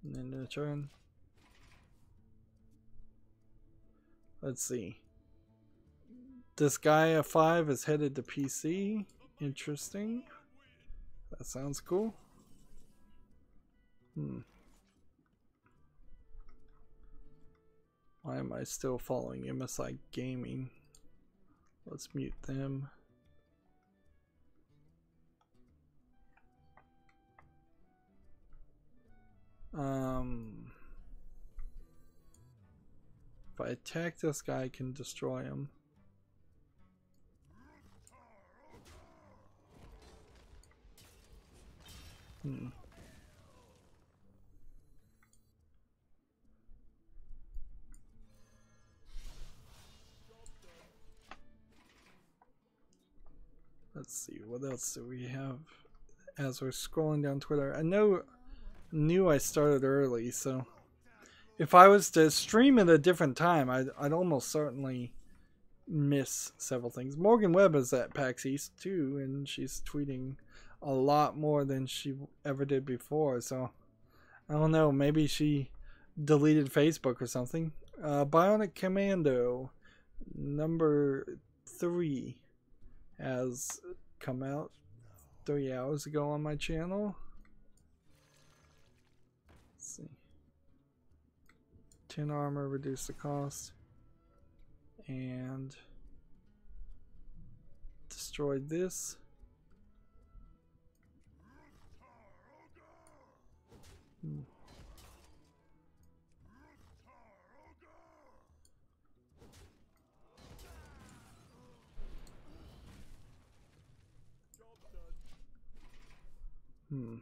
And then the turn. Let's see. This guy F5 is headed to PC. Interesting. That sounds cool. Why am I still following MSI Gaming? Let's mute them. If I attack this guy, I can destroy him. Let's see, what else do we have as we're scrolling down Twitter? I knew I started early, so if I was to stream at a different time, I'd almost certainly miss several things. Morgan Webb is at PAX East too, and she's tweeting a lot more than she ever did before, so I don't know, maybe she deleted Facebook or something. Bionic Commando number 3 has come out 3 hours ago on my channel. Let's see. 10 armor, reduce the cost, and destroyed this. Hmm.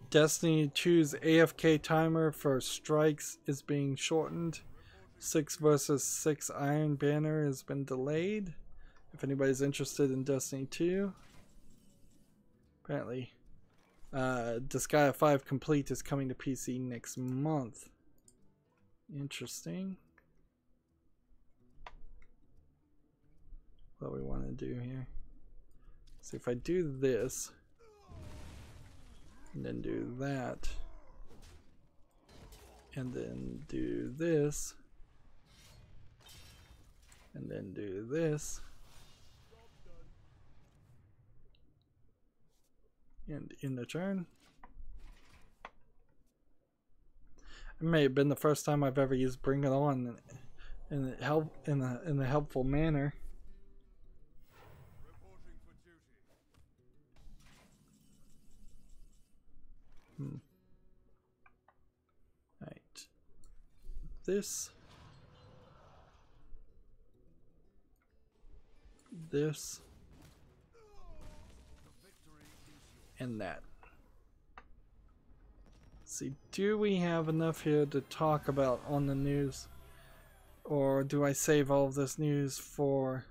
Destiny 2's AFK timer for strikes is being shortened. 6 versus 6 Iron Banner has been delayed. If anybody's interested in Destiny 2. Apparently, Disgaea 5 Complete is coming to PC next month. Interesting. What we want to do here. So if I do this, and then do that, and then do this, and then do this, and in the turn. It may have been the first time I've ever used Bring It On in a helpful manner. Right. This. This. And that. See, do we have enough here to talk about on the news? Or do I save all of this news for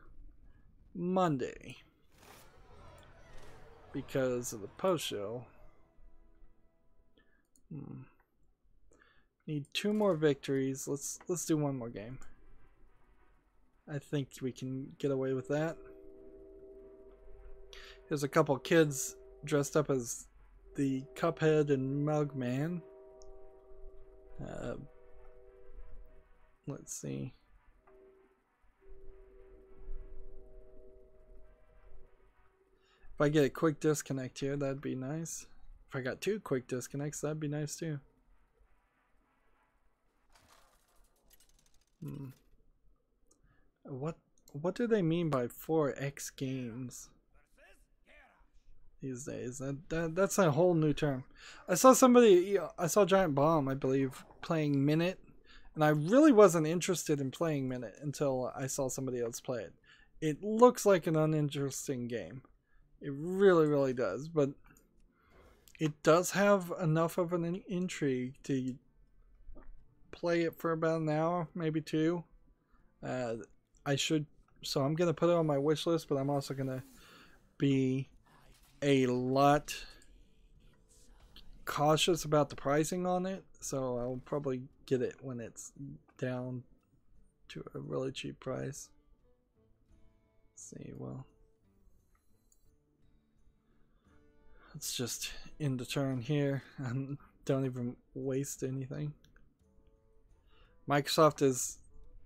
Monday? Because of the post show. Need 2 more victories. Let's do 1 more game. I think we can get away with that. There's a couple kids dressed up as the Cuphead and Mugman. Let's see. If I get a quick disconnect here, that'd be nice. If I got 2 quick disconnects, that'd be nice too. What do they mean by 4X games these days? That's a whole new term. I saw Giant Bomb, I believe, playing Minute, and I really wasn't interested in playing Minute until I saw somebody else play it. It looks like an uninteresting game. It really, really does, but it does have enough of an intrigue to play it for about an hour, maybe 2. So I'm gonna put it on my wish list, but I'm also gonna be a lot cautious about the pricing on it, so I'll probably get it when it's down to a really cheap price. Let's see, well, let's just end the turn here and don't even waste anything. Microsoft is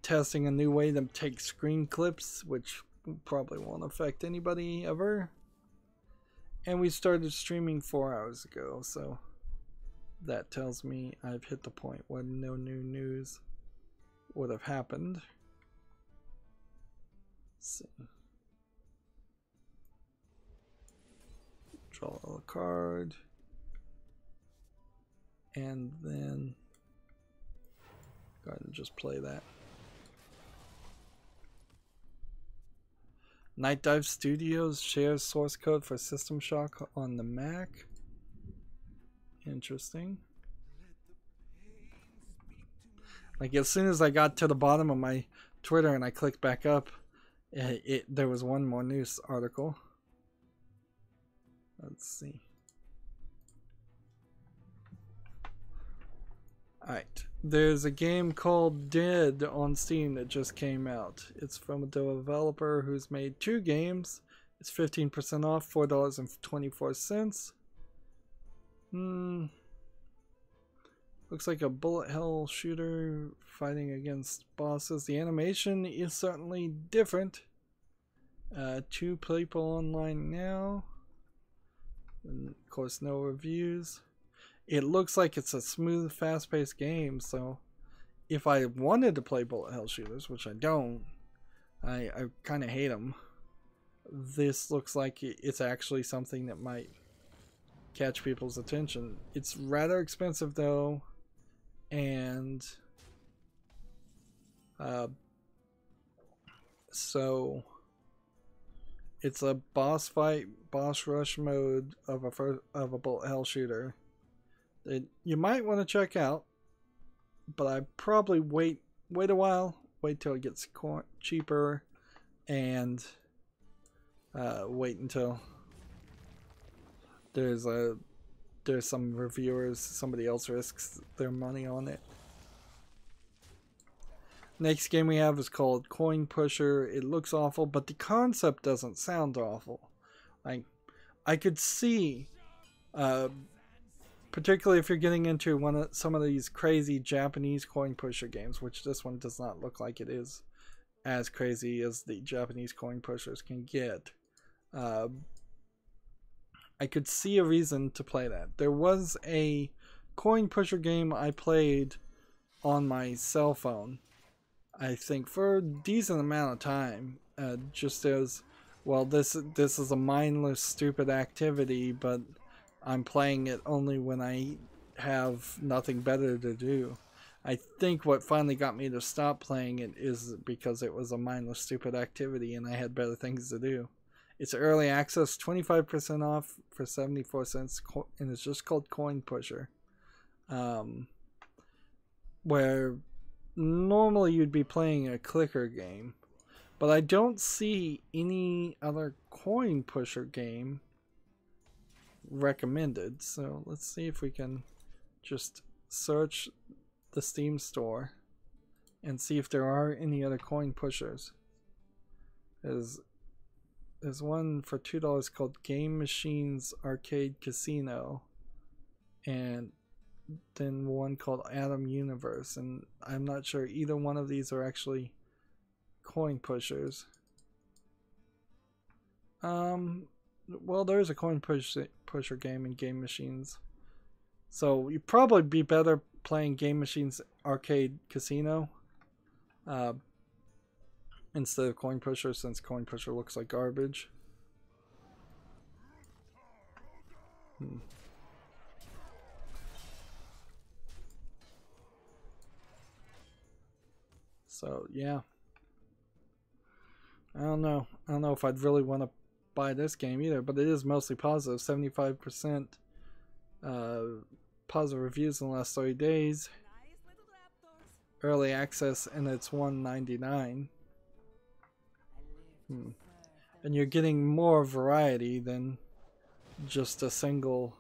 testing a new way to take screen clips, which probably won't affect anybody ever. And we started streaming 4 hours ago, so that tells me I've hit the point where no new news would have happened. Let's see. Draw a card. And then go ahead and just play that. Night Dive Studios shares source code for System Shock on the Mac. Interesting. Like, as soon as I got to the bottom of my Twitter and I clicked back up, there was one more news article. Let's see. Alright, there's a game called Dead on Steam that just came out. It's from a developer who's made 2 games. It's 15% off, $4.24. Looks like a bullet hell shooter fighting against bosses. The animation is certainly different. 2 people online now. And of course, no reviews. It looks like it's a smooth, fast-paced game, so if I wanted to play bullet hell shooters, which I don't, I kind of hate them, this looks like it's actually something that might catch people's attention. It's rather expensive though, and so it's a boss fight, boss rush mode of a bullet hell shooter that you might want to check out, but I probably wait a while, wait till it gets cheaper, and wait until there's some reviewers, somebody else risks their money on it. Next game we have is called Coin Pusher. It looks awful, but the concept doesn't sound awful. Like, I could see, particularly if you're getting into some of these crazy Japanese coin pusher games, which this one does not look like it is as crazy as the Japanese coin pushers can get. I could see a reason to play that. There was a coin pusher game I played on my cell phone, I think, for a decent amount of time. Just as, well, this is a mindless, stupid activity, but I'm playing it only when I have nothing better to do. I think what finally got me to stop playing it is because it was a mindless, stupid activity and I had better things to do. It's early access, 25% off for 74 cents, and it's just called Coin Pusher. Where normally you'd be playing a clicker game, but I don't see any other coin pusher game recommended. So let's see if we can just search the Steam store and see if there are any other coin pushers. There's one for $2 called Game Machines Arcade Casino, and then one called Atom Universe, and I'm not sure either one of these are actually coin pushers. Well, there's a coin pusher game in Game Machines, so you'd probably be better playing Game Machines Arcade Casino instead of Coin Pusher, since Coin Pusher looks like garbage. So yeah, I don't know if I'd really want to buy this game either, but it is mostly positive, 75% positive reviews in the last 30 days, early access, and it's $1.99. And you're getting more variety than just a single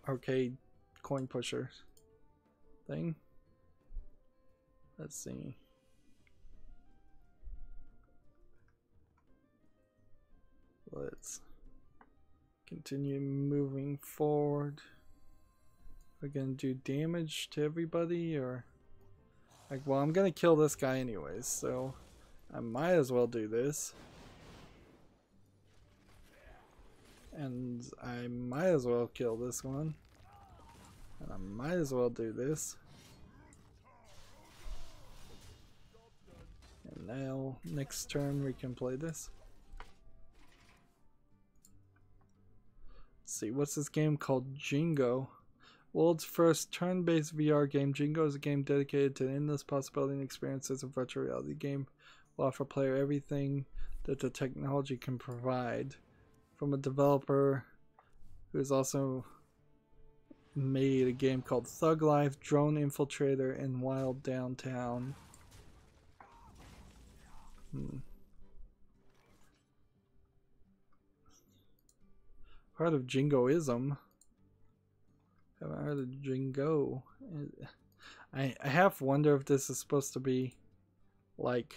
arcade coin pusher thing. Let's see. Let's continue moving forward. We're gonna do damage to everybody, or like, well, I'm gonna kill this guy anyways, so I might as well do this. And I might as well kill this one. And I might as well do this. And now, next turn, we can play this. Let's see, what's this game called? Jingo. World's first turn-based VR game, Jingo is a game dedicated to endless possibility and experiences. A virtual reality game will offer player everything that the technology can provide. From a developer who has also made a game called Thug Life, Drone Infiltrator, and Wild Downtown. Heard of Jingoism. Haven't heard of Jingo. I half wonder if this is supposed to be like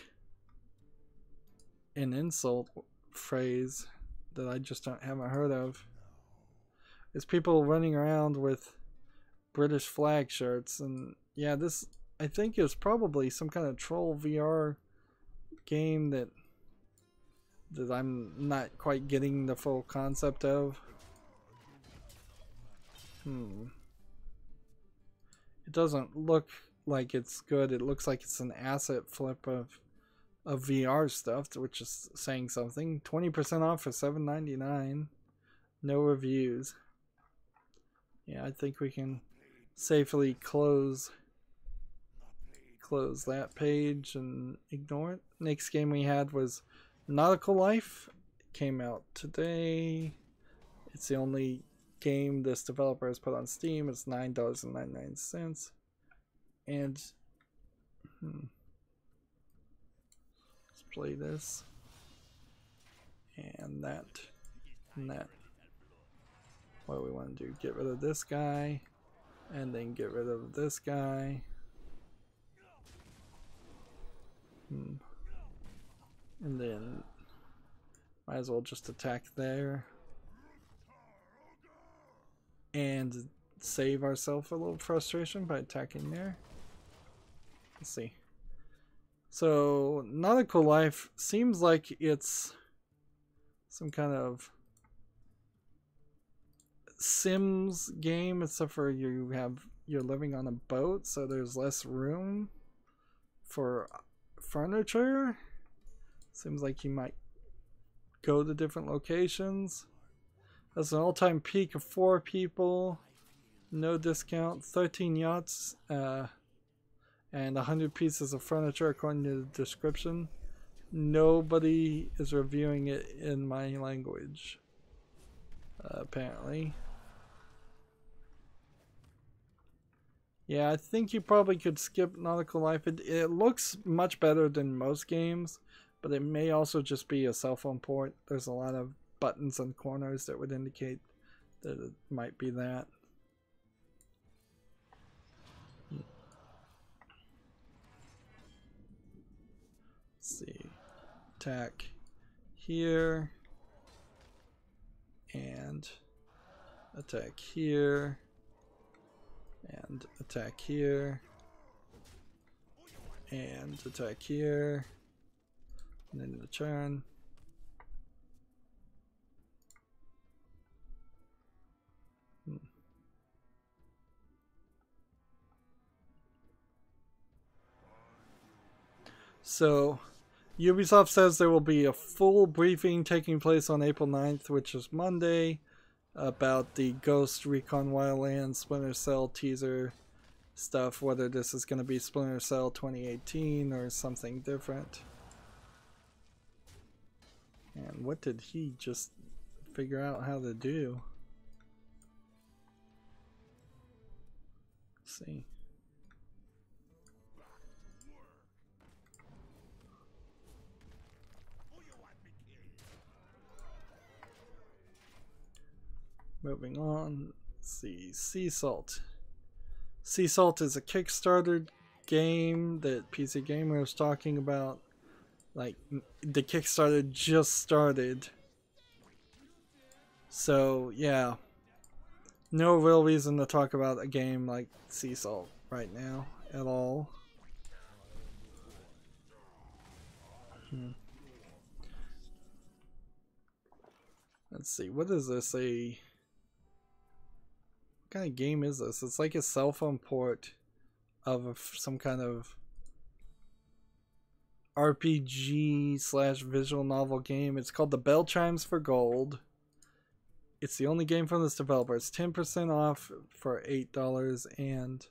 an insult phrase that I just haven't heard of. It's people running around with British flag shirts, and yeah, this I think is probably some kind of troll VR game that I'm not quite getting the full concept of. It doesn't look like it's good. It looks like it's an asset flip of of VR stuff, which is saying something. 20% off for $7.99. No reviews. Yeah, I think we can safely close that page and ignore it. Next game we had was Nautical Life. It came out today. It's the only game this developer has put on Steam. It's $9.99. And let's play this. And that. And that. What do we want to do? Get rid of this guy. And then get rid of this guy. And then might as well just attack there. And save ourselves a little frustration by attacking there. Let's see. So, Nautical Life seems like it's some kind of Sims game, except for you're living on a boat, so there's less room for furniture. Seems like you might go to different locations. That's an all-time peak of 4 people. No discount. 13 yachts and 100 pieces of furniture according to the description. Nobody is reviewing it in my language. Apparently. Yeah, I think you probably could skip Nautical Life. It looks much better than most games, but it may also just be a cell phone port. There's a lot of buttons and corners that would indicate that it might be that. Let's see. Attack here. And attack here. And attack here. And attack here. And then the turn. So, Ubisoft says there will be a full briefing taking place on April 9th, which is Monday, about the Ghost Recon Wildlands Splinter Cell teaser stuff, whether this is going to be Splinter Cell 2018 or something different. And what did he just figure out how to do? Let's see. Moving on, let's see, Sea Salt. Sea Salt is a Kickstarter game that PC Gamer was talking about. Like, the Kickstarter just started. So, yeah. No real reason to talk about a game like Sea Salt right now at all. Let's see, what is this? What kind of game is this? It's like a cell phone port of some kind of RPG / visual novel game. It's called The Bell Chimes for Gold. It's the only game from this developer. It's 10% off for $8, and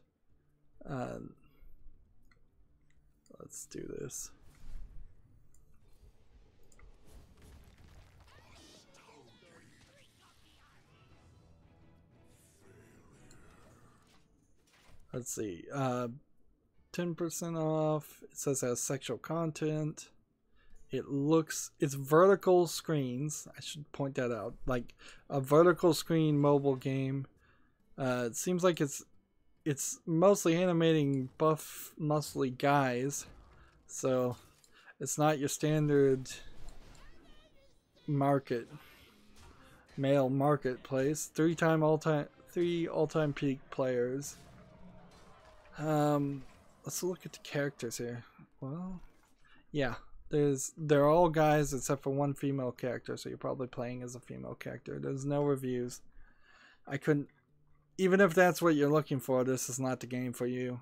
let's do this. Let's see. 10% off. It says it has sexual content. It's vertical screens. I should point that out. Like a vertical screen mobile game. It seems like it's mostly animating buff, muscly guys. So it's not your standard male marketplace. 3 all-time peak players. Let's look at the characters here. Well, yeah, they're all guys except for one female character, so you're probably playing as a female character. There's no reviews. I couldn't, even if that's what you're looking for, this is not the game for you.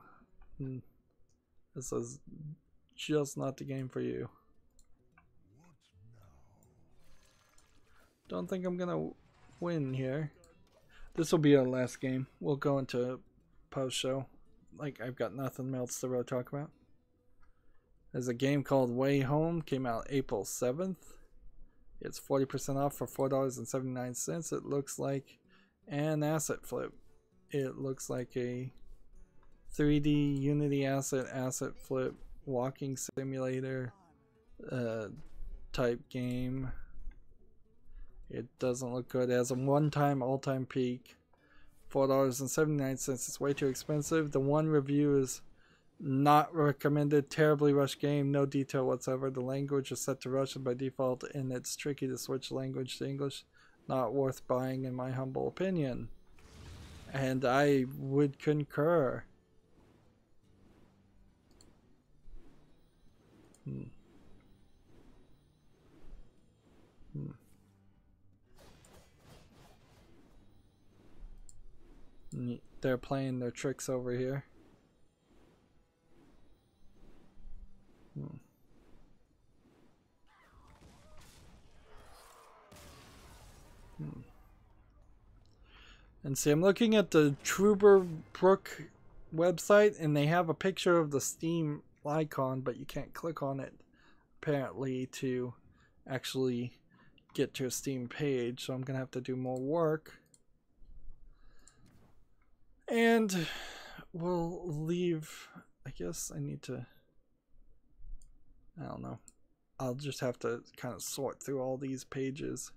This is just not the game for you. Don't think I'm gonna win here. This will be our last game. We'll go into post-show. Like, I've got nothing else to really talk about. There's a game called Way Home. Came out April 7th. It's 40% off for $4.79. It looks like an asset flip. It looks like a 3D Unity asset flip walking simulator type game. It doesn't look good. It has a one-time all-time peak. $4.79. It's way too expensive. The one review is not recommended. Terribly rushed game. No detail whatsoever. The language is set to Russian by default, and it's tricky to switch language to English. Not worth buying, in my humble opinion. And I would concur. They're playing their tricks over here. And see, I'm looking at the Truberbrook website, and they have a picture of the Steam icon, but you can't click on it, apparently, to actually get to a Steam page. So I'm going to have to do more work. And we'll leave. I guess I need to, I don't know. I'll just have to kind of sort through all these pages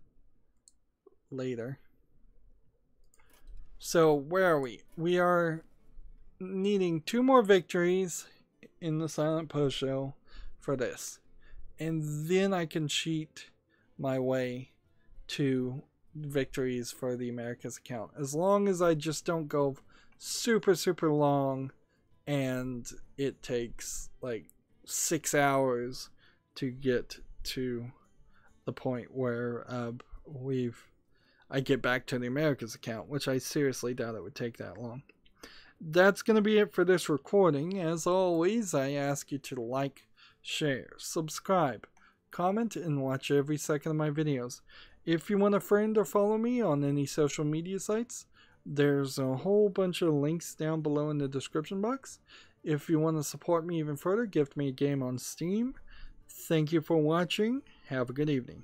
later. So where are we? We are needing 2 more victories in the Silent Post show for this. And then I can cheat my way to victories for the Americas account. As long as I just don't go super long and it takes like 6 hours to get to the point where I get back to the Americas account, which I seriously doubt it would take that long. That's going to be it for this recording. As always, I ask you to like, share, subscribe, comment, and watch every second of my videos. If you want a friend or follow me on any social media sites, there's a whole bunch of links down below in the description box. If you want to support me even further, gift me a game on Steam. Thank you for watching. Have a good evening.